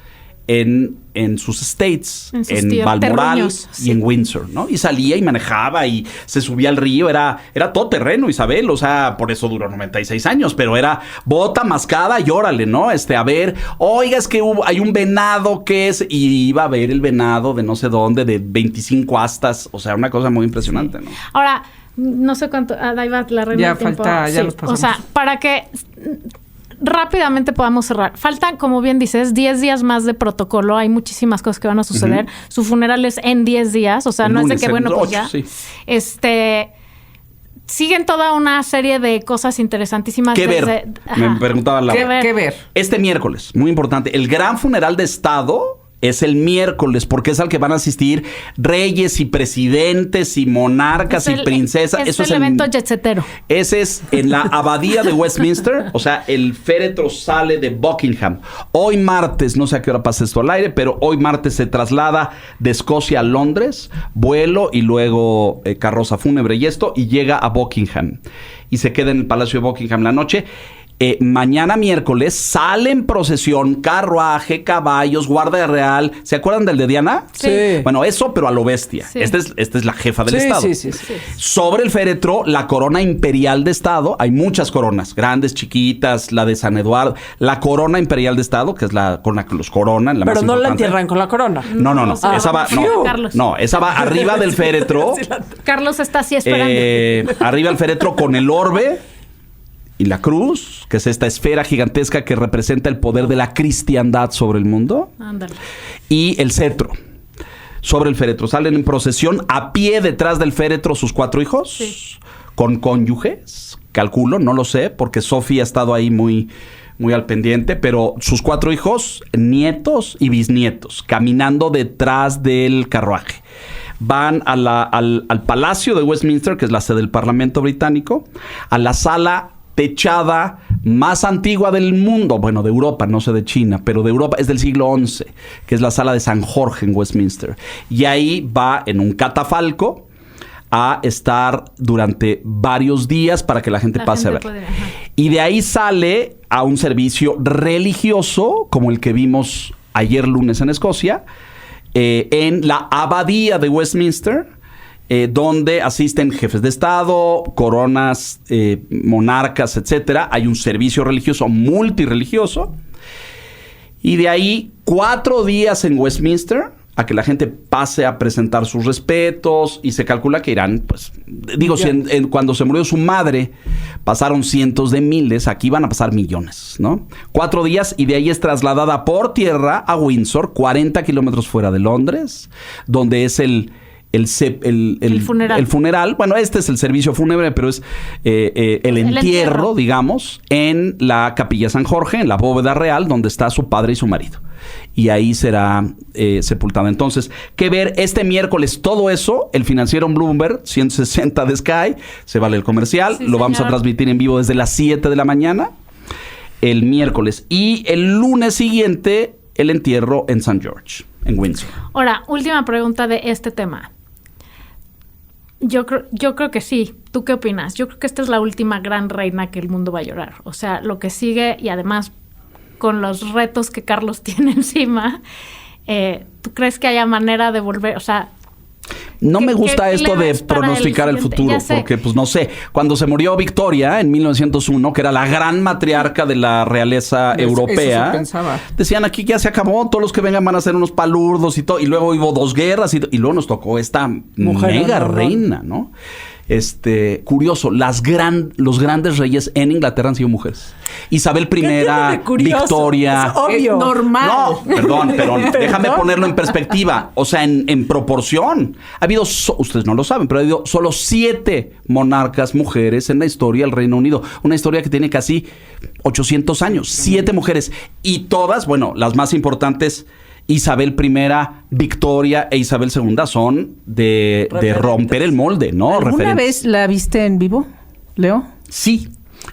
en sus estates, En sus en Balmoral terruños, y sí. en Windsor, ¿no? Y salía y manejaba y se subía al río, era todo terreno, Isabel, o sea, por eso duró 96 años, pero era bota mascada y órale, ¿no? A ver, oiga, es que hay un venado que es, y iba a ver el venado de no sé dónde, de 25 astas, o sea, una cosa muy impresionante, ¿no? Ahora, no sé cuánto, Daiva, la reina Ya del tiempo. falta, ya Sí, nos pasamos. o sea, para que rápidamente podamos cerrar. Faltan, como bien dices, 10 días más de protocolo. Hay muchísimas cosas que van a suceder. Su funeral es en 10 días. O sea, El no lunes, es de que, el bueno, pues 8, ya. sí. siguen toda una serie de cosas interesantísimas. ¿Qué ver? Me preguntaban la... ¿Qué ver? Este miércoles, muy importante, el gran funeral de Estado es el miércoles, porque es al que van a asistir reyes y presidentes y monarcas y princesas. Es el evento jetsetero. Ese es en la abadía de Westminster, o sea, el féretro sale de Buckingham. Hoy martes, no sé a qué hora pasa esto al aire, pero hoy martes se traslada de Escocia a Londres, vuelo y luego carroza fúnebre y esto, y llega a Buckingham. Y se queda en el Palacio de Buckingham la noche. Mañana miércoles sale en procesión, carruaje, caballos, guardia real. ¿Se acuerdan del de Diana? Sí. Bueno, eso, pero a lo bestia. Sí. Esta es la jefa del Estado. Sí. Sobre el féretro, la corona imperial de Estado. Hay muchas coronas, grandes, chiquitas, la de San Eduardo. La corona imperial de Estado, que es la con la que los coronan. La Pero más no la importante. entierran con la corona. No. Esa va... Carlos. No, esa va arriba del féretro. Carlos está así esperando. Arriba el féretro con el orbe y la cruz, que es esta esfera gigantesca que representa el poder de la cristiandad sobre el mundo. Ándale. Y el cetro sobre el féretro. Salen en procesión a pie detrás del féretro sus 4 hijos, Sí. con cónyuges, calculo, no lo sé, porque Sofía ha estado ahí muy al pendiente, pero sus 4 hijos, nietos y bisnietos, caminando detrás del carruaje. Van al Palacio de Westminster, que es la sede del Parlamento británico, a la sala techada más antigua del mundo, bueno, de Europa, no sé de China, pero de Europa, es del siglo XI, que es la sala de San Jorge en Westminster. Y ahí va en un catafalco a estar durante varios días para que la gente pase a ver. Y de ahí sale a un servicio religioso, como el que vimos ayer lunes en Escocia, en la abadía de Westminster, donde asisten jefes de Estado, coronas, monarcas, etcétera. Hay un servicio religioso multirreligioso. Y de ahí 4 días en Westminster a que la gente pase a presentar sus respetos, y se calcula que irán, pues, digo, si cuando se murió su madre pasaron cientos de miles, aquí van a pasar millones, ¿no? 4 días, y de ahí es trasladada por tierra a Windsor, 40 kilómetros fuera de Londres, donde es el funeral. El funeral. Bueno, este es el servicio fúnebre, pero es el entierro, digamos, en la Capilla San Jorge, en la bóveda real, donde está su padre y su marido. Y ahí será sepultada. Entonces, ¿qué ver este miércoles? Todo eso, el financiero en Bloomberg, 160 de Sky, se vale el comercial. Sí, lo vamos a señor. transmitir en vivo desde las 7 de la mañana, el miércoles. Y el lunes siguiente, el entierro en St. George, en Windsor. Ahora, última pregunta de este tema. Yo creo que sí. ¿Tú qué opinas? Yo creo que esta es la última gran reina que el mundo va a llorar. O sea, lo que sigue, y además con los retos que Carlos tiene encima, ¿tú crees que haya manera de volver? O sea, No me ¿Qué gusta le esto de ves para pronosticar el siguiente? futuro, Ya sé. porque pues no sé, cuando se murió Victoria en 1901, que era la gran matriarca de la realeza europea, Eso se pensaba. decían aquí que ya se acabó, todos los que vengan van a ser unos palurdos y todo, y luego hubo 2 guerras y luego nos tocó esta Mujer, mega no. reina, ¿no? Curioso, los grandes reyes en Inglaterra han sido mujeres. Isabel ¿Qué tiene I, de curioso? Victoria. Es obvio. Es normal. No, perdón, déjame ¿Perdón? ponerlo en perspectiva. O sea, en proporción. Ha habido, ustedes no lo saben, pero ha habido solo 7 monarcas mujeres en la historia del Reino Unido. Una historia que tiene casi 800 años. 7 mujeres. Y todas, bueno, las más importantes, Isabel I, Victoria e Isabel II, son de romper el molde, ¿no? ¿Alguna Referentes. vez la viste en vivo, Leo? Sí.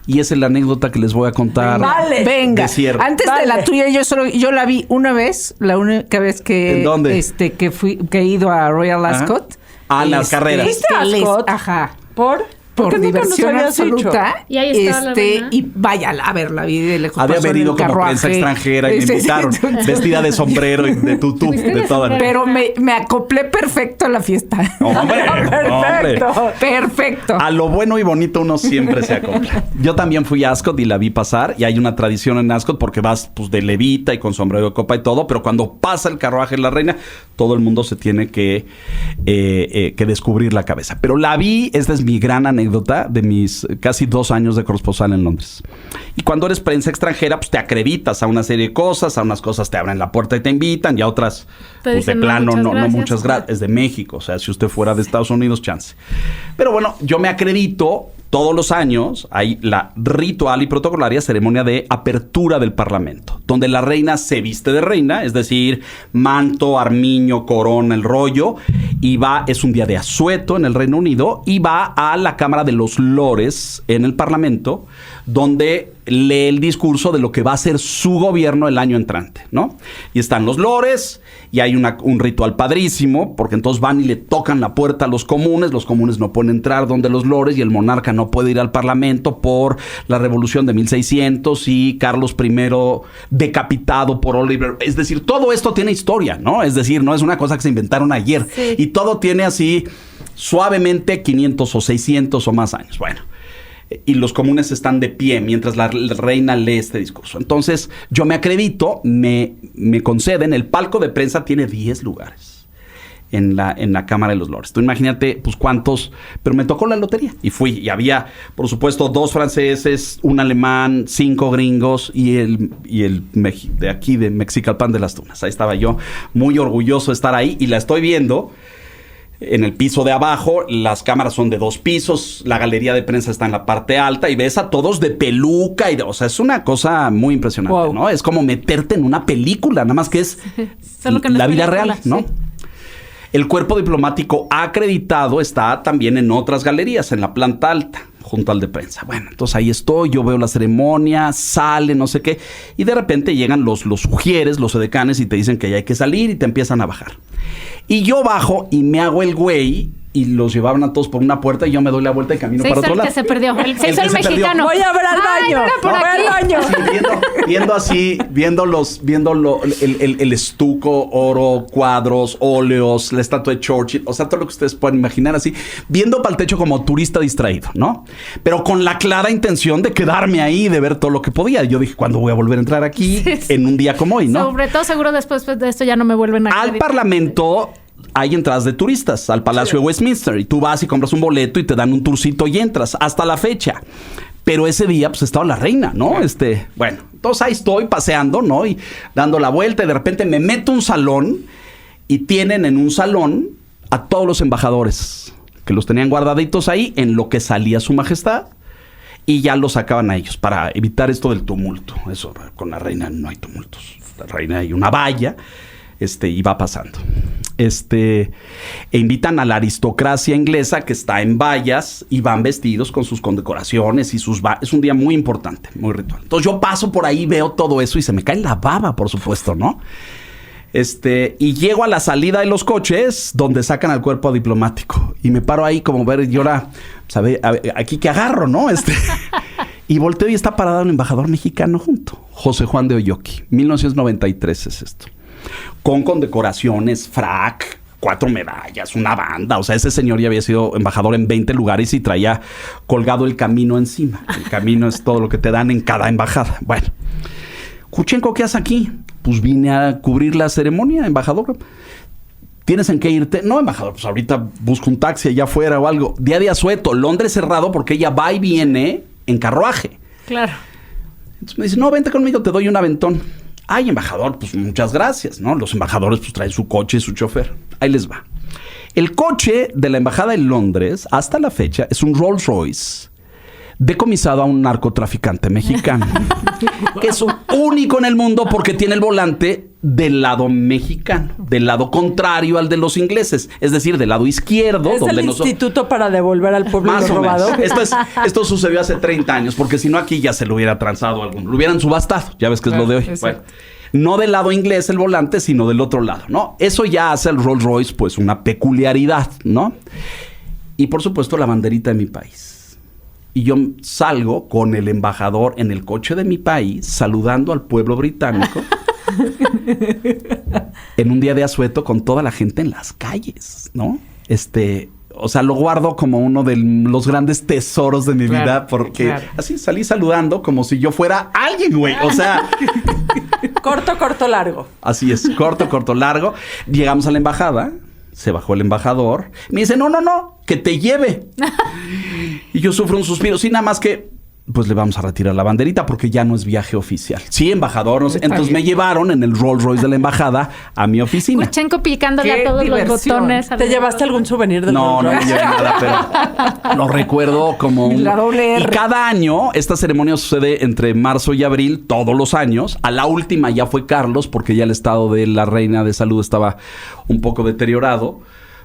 Y esa es la anécdota que les voy a contar. Vale. Venga, De cierre. antes de la Dale. tuya, yo la vi una vez, la única vez que ¿En dónde? que he ido a Royal Ajá. Ascot. Ah, las carreras. ¿Viste a Ascot? Ajá. ¿Por Por qué nunca nos diversión habías dicho? absoluta. Y ahí estaba la reina. Y vaya, a ver, la vi de lejos. Había pasó en venido el como carruaje. prensa extranjera y me Sí, sí, invitaron, sí. vestida de sombrero y de tutú, Fuiste de de todo. sombrero. Pero me acoplé perfecto a la fiesta. Hombre, hombre. Perfecto. A lo bueno y bonito uno siempre se acopla. Yo también fui a Ascot y la vi pasar, y hay una tradición en Ascot porque vas pues de levita y con sombrero de copa y todo, pero cuando pasa el carruaje de la reina, todo el mundo se tiene que descubrir la cabeza. Pero la vi, esta es mi gran anécdota de mis casi 2 años de corresponsal en Londres. Y cuando eres prensa extranjera, pues te acreditas a una serie de cosas, a unas cosas te abren la puerta y te invitan, y a otras, pues de plano, no muchas gracias. Es de México, o sea, si usted fuera de Estados Unidos, chance. Pero bueno, yo me acredito. Todos los años hay la ritual y protocolaria ceremonia de apertura del Parlamento, donde la reina se viste de reina, es decir, manto, armiño, corona, el rollo, y es un día de asueto en el Reino Unido, y va a la Cámara de los Lores en el Parlamento, donde lee el discurso de lo que va a ser su gobierno el año entrante, ¿no? Y están los lores, y hay un ritual padrísimo, porque entonces van y le tocan la puerta a los comunes no pueden entrar donde los lores, y el monarca no puede ir al Parlamento por la revolución de 1600 y Carlos I decapitado por Oliver. Es decir, todo esto tiene historia, ¿no? Es decir, no es una cosa que se inventaron ayer. Sí. Y todo tiene así suavemente 500 o 600 o más años. Bueno. Y los comunes están de pie mientras la reina lee este discurso. Entonces, yo me acredito, me conceden, el palco de prensa tiene 10 lugares en la Cámara de los Lores. Tú imagínate, pues, cuántos, pero me tocó la lotería y fui. Y había, por supuesto, 2 franceses, un alemán, 5 gringos y el de aquí, de Mexicalpan de las Tunas. Ahí estaba yo, muy orgulloso de estar ahí, y la estoy viendo. En el piso de abajo, las cámaras son de 2 pisos, la galería de prensa está en la parte alta, y ves a todos de peluca, o sea, es una cosa muy impresionante, wow, ¿no? Es como meterte en una película, nada más que es la vida real, ¿no? Sí. El cuerpo diplomático acreditado está también en otras galerías, en la planta alta, junto al de prensa. Bueno, entonces ahí estoy, yo veo la ceremonia, sale, no sé qué, y de repente llegan los ujieres, los edecanes, y te dicen que ya hay que salir, y te empiezan a bajar. Y yo bajo y me hago el güey, y los llevaban a todos por una puerta, y yo me doy la vuelta y camino para otro lado. Se perdió. Se hizo el mexicano. Voy a ver al baño. Voy al baño. Sí, viendo el estuco, oro, cuadros, óleos, la estatua de Churchill, o sea, todo lo que ustedes puedan imaginar así, viendo para el techo como turista distraído, ¿no? Pero con la clara intención de quedarme ahí, de ver todo lo que podía. Yo dije, ¿cuándo voy a volver a entrar aquí en un día como hoy, no? Sobre todo, seguro después de esto ya no me vuelven a acreditar. Al Parlamento hay entradas de turistas al Palacio de Westminster, y tú vas y compras un boleto y te dan un tourcito y entras hasta la fecha. Pero ese día, pues, estaba la reina, ¿no? Bueno, entonces ahí estoy paseando, ¿no? Y dando la vuelta, y de repente me meto a un salón, y tienen en un salón a todos los embajadores, que los tenían guardaditos ahí en lo que salía su majestad, y ya los sacaban a ellos para evitar esto del tumulto. Eso, con la reina no hay tumultos. La reina hay una valla, y va pasando. E invitan a la aristocracia inglesa que está en vallas, y van vestidos con sus condecoraciones y es un día muy importante, muy ritual. Entonces yo paso por ahí, veo todo eso y se me cae la baba, por supuesto, ¿no? Y llego a la salida de los coches donde sacan al cuerpo diplomático, y me paro ahí como ver, y ahora, ¿sabe? Aquí que agarro, ¿no? Y volteo y está parado un embajador mexicano junto, José Juan de Oyoqui. 1993 es esto. Con condecoraciones, frac, 4 medallas, una banda. O sea, ese señor ya había sido embajador en 20 lugares y traía colgado el camino encima. El camino es todo lo que te dan en cada embajada. Bueno, Kuchenko, ¿qué haces aquí? Pues vine a cubrir la ceremonia, embajador. ¿Tienes en qué irte? No, embajador, pues ahorita busco un taxi allá afuera o algo. Día de asueto, Londres cerrado porque ella va y viene en carruaje. Claro. Entonces me dice, no, vente conmigo, te doy un aventón. Ay, embajador, pues muchas gracias, ¿no? Los embajadores pues traen su coche y su chofer. Ahí les va. El coche de la embajada de Londres, hasta la fecha, es un Rolls Royce decomisado a un narcotraficante mexicano, que es único en el mundo porque tiene el volante del lado mexicano, del lado contrario al de los ingleses, es decir, del lado izquierdo. Es donde el instituto para devolver al pueblo robado. Esto sucedió hace 30 años, porque si no aquí ya se lo hubiera transado alguno, lo hubieran subastado, ya ves que es lo de hoy. Bueno, no del lado inglés el volante, sino del otro lado, ¿no? Eso ya hace al Rolls Royce pues una peculiaridad, ¿no? Y por supuesto la banderita de mi país. Y yo salgo con el embajador en el coche de mi país, saludando al pueblo británico en un día de asueto con toda la gente en las calles, ¿no? O sea, lo guardo como uno de los grandes tesoros de mi vida, porque así salí saludando como si yo fuera alguien, güey. O sea, Corto, largo. Así es, corto, largo. Llegamos a la embajada, se bajó el embajador. Me dice, no, que te lleve. Y yo sufro un suspiro. Sí, nada más que, pues le vamos a retirar la banderita porque ya no es viaje oficial. Sí, embajador. Entonces me llevaron en el Rolls Royce de la embajada a mi oficina. Kuchenko picándole a todos los botones. ¿Te llevaste algún souvenir del Rolls Royce? No me llevé nada, pero lo recuerdo como La doble R. Y cada año, esta ceremonia sucede entre marzo y abril, todos los años. A la última ya fue Carlos, porque ya el estado de la reina de salud estaba un poco deteriorado.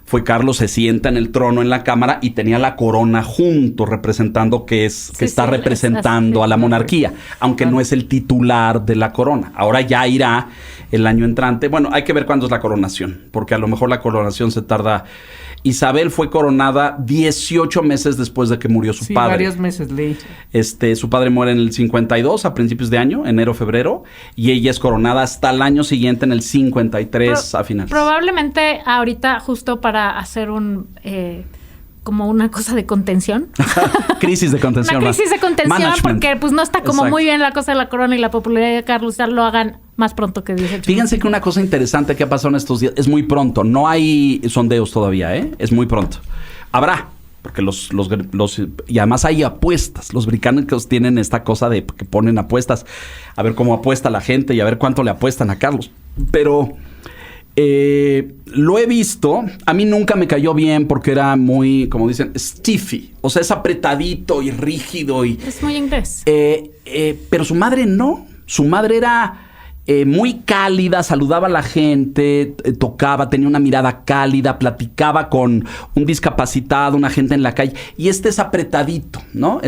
Fue Carlos, se sienta en el trono en la cámara y tenía la corona junto, representando que está representando a la monarquía, aunque no es el titular de la corona. Ahora ya irá el año entrante. Bueno, hay que ver cuándo es la coronación, porque a lo mejor la coronación se tarda. Isabel fue coronada 18 meses después de que murió su padre. Varios meses leí. Su padre muere en el 52, a principios de año, enero, febrero, y ella es coronada hasta el año siguiente, en el 53, a finales. Probablemente ahorita, justo para hacer como una cosa de contención. Crisis de contención. Una crisis de contención, Management. porque pues no está como Exacto. muy bien la cosa de la corona y la popularidad de Carlos, ya lo hagan más pronto que 18 Fíjense que una cosa interesante que ha pasado en estos días, es muy pronto, no hay sondeos todavía, es muy pronto. Habrá, porque y además hay apuestas. Los británicos tienen esta cosa de que ponen apuestas, a ver cómo apuesta la gente y a ver cuánto le apuestan a Carlos. Pero lo he visto, a mí nunca me cayó bien porque era muy, como dicen, stiffy, o sea, es apretadito y rígido y Es muy inglés. pero su madre no, su madre era muy cálida, saludaba a la gente, tocaba, tenía una mirada cálida, platicaba con un discapacitado, una gente en la calle, y es apretadito, ¿no?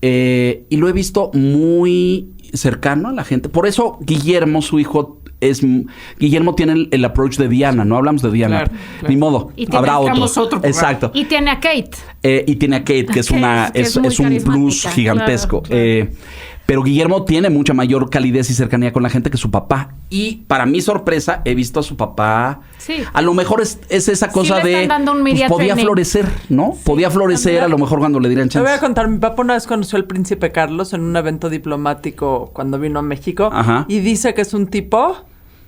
Y lo he visto muy cercano a la gente. Por eso Guillermo, su hijo, Guillermo tiene el approach de Diana, no hablamos de Diana, Claro. ni modo, Y habrá buscamos otro. otro programa. Exacto. Y tiene a Kate. Y tiene a Kate, que es muy es un plus carismática, gigantesco. claro. Pero Guillermo tiene mucha mayor calidez y cercanía con la gente que su papá. Y para mi sorpresa, he visto a su papá. Sí. A lo mejor es esa cosa le están de. dando un media Podía training. florecer, ¿no? Podía florecer a lo mejor cuando le dieran Te voy a chance. contar, mi papá una vez conoció al príncipe Carlos en un evento diplomático cuando vino a México. Ajá. Y dice que es un tipo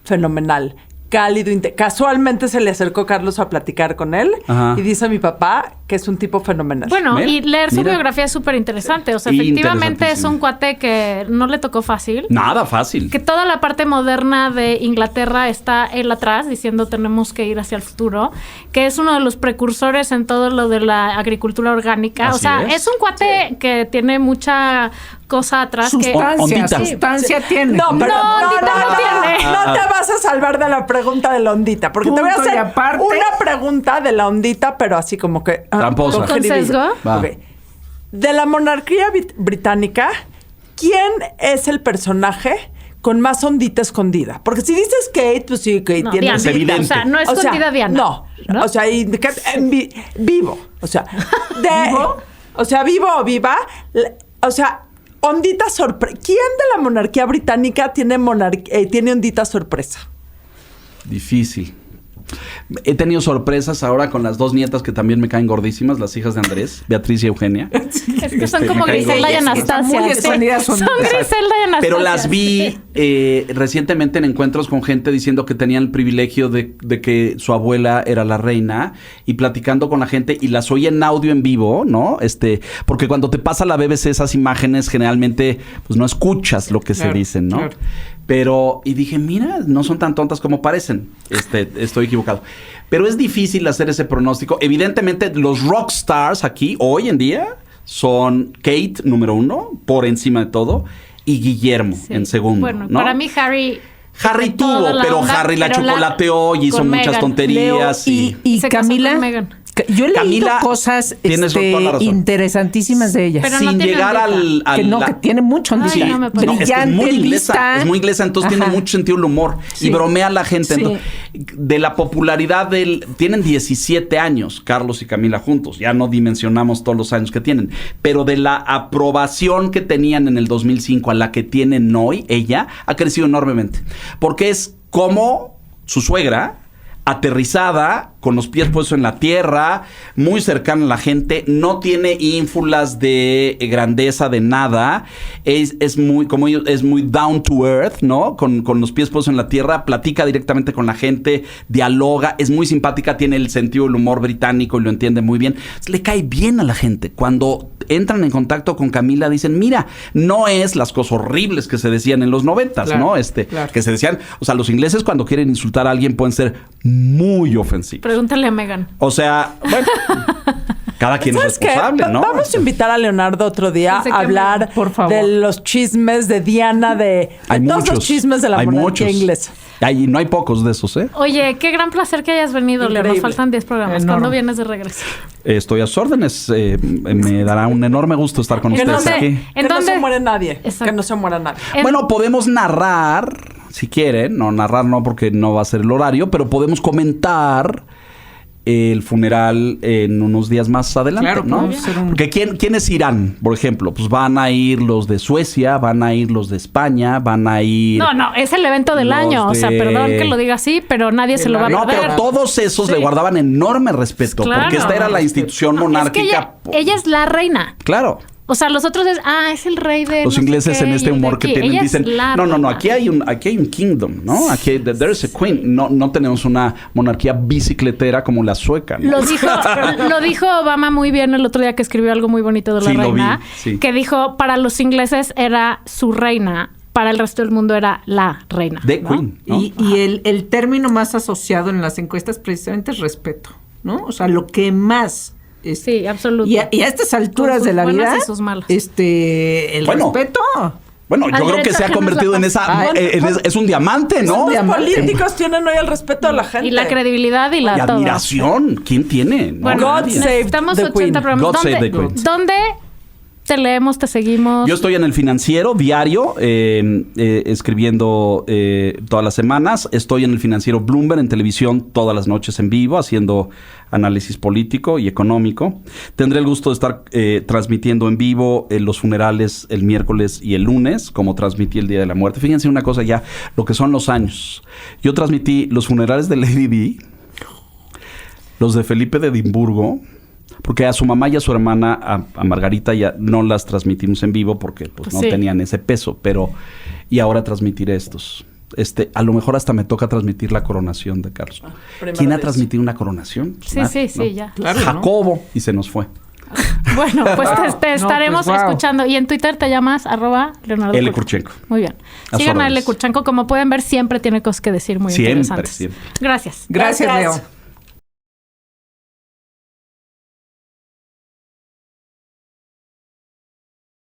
fenomenal, cálido. Casualmente se le acercó Carlos a platicar con él. Ajá. Y dice a mi papá que es un tipo fenomenal. Bueno, Mira, y leer su mira. biografía es súper interesante. O sea, Y efectivamente es interesantísimo. un cuate que no le tocó fácil. Nada fácil. Que toda la parte moderna de Inglaterra está él atrás, diciendo tenemos que ir hacia el futuro, que es uno de los precursores en todo lo de la agricultura orgánica. Así o sea, es. es un cuate que tiene mucha cosa atrás. Ondita. Sustancia tiene. No, pero Ondita no tiene. no te vas a salvar de la pregunta de la ondita, porque te voy a Punto y hacer aparte. una pregunta de la ondita, pero así como que Tramposa. con ¿Con jiribilla. sesgo? Va. Ok. De la monarquía británica, ¿quién es el personaje con más ondita escondida? Porque si dices Kate, pues sí, Kate No, tiene Diana. Es evidente. O sea, no es O sea, escondida Diana. No, o sea, vivo. O sea, ¿Vivo? O sea, vivo o viva. O sea, ondita sorpresa. ¿Quién de la monarquía británica tiene ondita sorpresa? Difícil. He tenido sorpresas ahora con las dos nietas que también me caen gordísimas, las hijas de Andrés, Beatriz y Eugenia. Es que son me como caen Griselda y gordas. Están Anastasia. muy sí. escondidas, Son son- Griselda y Anastasia. Pero las vi sí. recientemente en encuentros con gente diciendo que tenían el privilegio de que su abuela era la reina y platicando con la gente y las oí en audio en vivo, ¿no? Porque cuando te pasa la BBC esas imágenes generalmente pues no escuchas lo que Claro, se dicen, ¿no? claro. Pero, y dije, mira, no son tan tontas como parecen. Estoy equivocado. Pero es difícil hacer ese pronóstico. Evidentemente, los rock stars aquí, hoy en día, son Kate, número 1, por encima de todo, y Guillermo, Sí. en segundo. Bueno, ¿no? para mí Harry Tuvo, toda la pero onda, Harry la pero chocolateó y hizo con muchas Meghan. tonterías. Y Se casó Camila, con Meghan. yo he leído Camila, cosas tienes toda la razón. interesantísimas de ella. Pero no sin tiene llegar ondita. que tiene mucho ondita. Ay, no me parece. es que es Brillante, muy inglesa, lista. es muy inglesa, entonces Ajá. tiene mucho sentido el humor Sí. y bromea a la gente. Sí. Entonces, de la popularidad tienen 17 años Carlos y Camila juntos, ya no dimensionamos todos los años que tienen, pero de la aprobación que tenían en el 2005 a la que tienen hoy, ella ha crecido enormemente, porque es como su suegra, aterrizada con los pies puestos en la tierra, muy cercana a la gente, no tiene ínfulas de grandeza de nada, es muy, como ellos, es muy down to earth, ¿no? Con los pies puestos en la tierra, platica directamente con la gente, dialoga, es muy simpática, tiene el sentido del humor británico y lo entiende muy bien. Le cae bien a la gente. Cuando entran en contacto con Camila, dicen, mira, no es las cosas horribles que se decían en los 90s, claro, ¿no? Claro. Que se decían, o sea, los ingleses cuando quieren insultar a alguien pueden ser muy ofensivos. Pregúntale a Meghan. O sea, bueno, cada quien es ¿Sabes qué? responsable, ¿no? Vamos a invitar a Leonardo otro día Sí, sé a que hablar por favor. de los chismes de Diana, de Hay todos muchos. los chismes de la Hay monarquía muchos. inglesa. No hay pocos de esos, ¿eh? Oye, qué gran placer que hayas venido, Leo. Nos Increíble. faltan 10 programas. Enorme. ¿Cuándo vienes de regreso? Estoy a sus órdenes. Me dará un enorme gusto estar con ¿En ustedes dónde? aquí. ¿En Que no dónde? se muere nadie. Exacto. Que no se muera nadie. Bueno, podemos narrar, si quieren. No, narrar no, porque no va a ser el horario, pero podemos comentar el funeral en unos días más adelante, Claro, ¿no? podemos hacer un- Porque ¿quiénes irán, por ejemplo? Pues van a ir los de Suecia, van a ir los de España, van a ir... No, es el evento del Los año. O sea, de- perdón que lo diga así, pero nadie se lo va a No, perder. pero todos esos le guardaban enorme respeto, Claro. porque esta era la institución Es que monárquica. ella es la reina. Claro. O sea, los otros es el rey de... Los no sé ingleses qué, en y este el de humor que aquí. tienen Ella es dicen, la no, reina. aquí hay un kingdom, ¿no? Aquí there's a queen. No tenemos una monarquía bicicletera como la sueca, ¿no? Lo dijo Obama muy bien el otro día que escribió algo muy bonito de la Sí, lo reina. vi, sí. Que dijo, para los ingleses era su reina, para el resto del mundo era la reina. The ¿no? Queen, ¿no? Y el término más asociado en las encuestas precisamente es respeto, ¿no? O sea, lo que más... Sí, absoluto. Y a estas alturas sus de la buenas vida, y sus malas. el Bueno, respeto. Bueno, yo Al creo que derecho se ha ajeno es convertido la en paz. esa... Ay, es un diamante, ¿no? Los diamante. políticos tienen hoy el respeto de la gente. Y la credibilidad y la Y todo. admiración. ¿Quién tiene? No, Bueno, God nadie. save necesitamos the 80 Queen. programas. God save ¿Dónde, the Queen. ¿Dónde te leemos, te seguimos? Yo estoy en el Financiero diario, escribiendo todas las semanas. Estoy en el Financiero Bloomberg en televisión todas las noches en vivo, haciendo análisis político y económico. Tendré el gusto de estar transmitiendo en vivo los funerales el miércoles y el lunes, como transmití el Día de la Muerte. Fíjense una cosa ya, lo que son los años. Yo transmití los funerales de Lady Di, los de Felipe de Edimburgo, porque a su mamá y a su hermana, a Margarita, ya no las transmitimos en vivo porque pues, no sí. tenían ese peso, pero y ahora transmitiré estos. A lo mejor hasta me toca transmitir la coronación de Carlos. ¿Quién ha transmitido una coronación? Pues Sí, nadie, sí, ¿no? ya. Claro, ¿no? Jacobo, y se nos fue. Bueno, pues te estaremos pues, wow. escuchando. Y en Twitter te llamas @Leonardo L. Kurchenko. Kurchenko. Muy bien. A Sigan sus a L. órdenes. Kurchenko. Como pueden ver, siempre tiene cosas que decir muy Siempre, interesantes. siempre. Gracias. Gracias, Leo.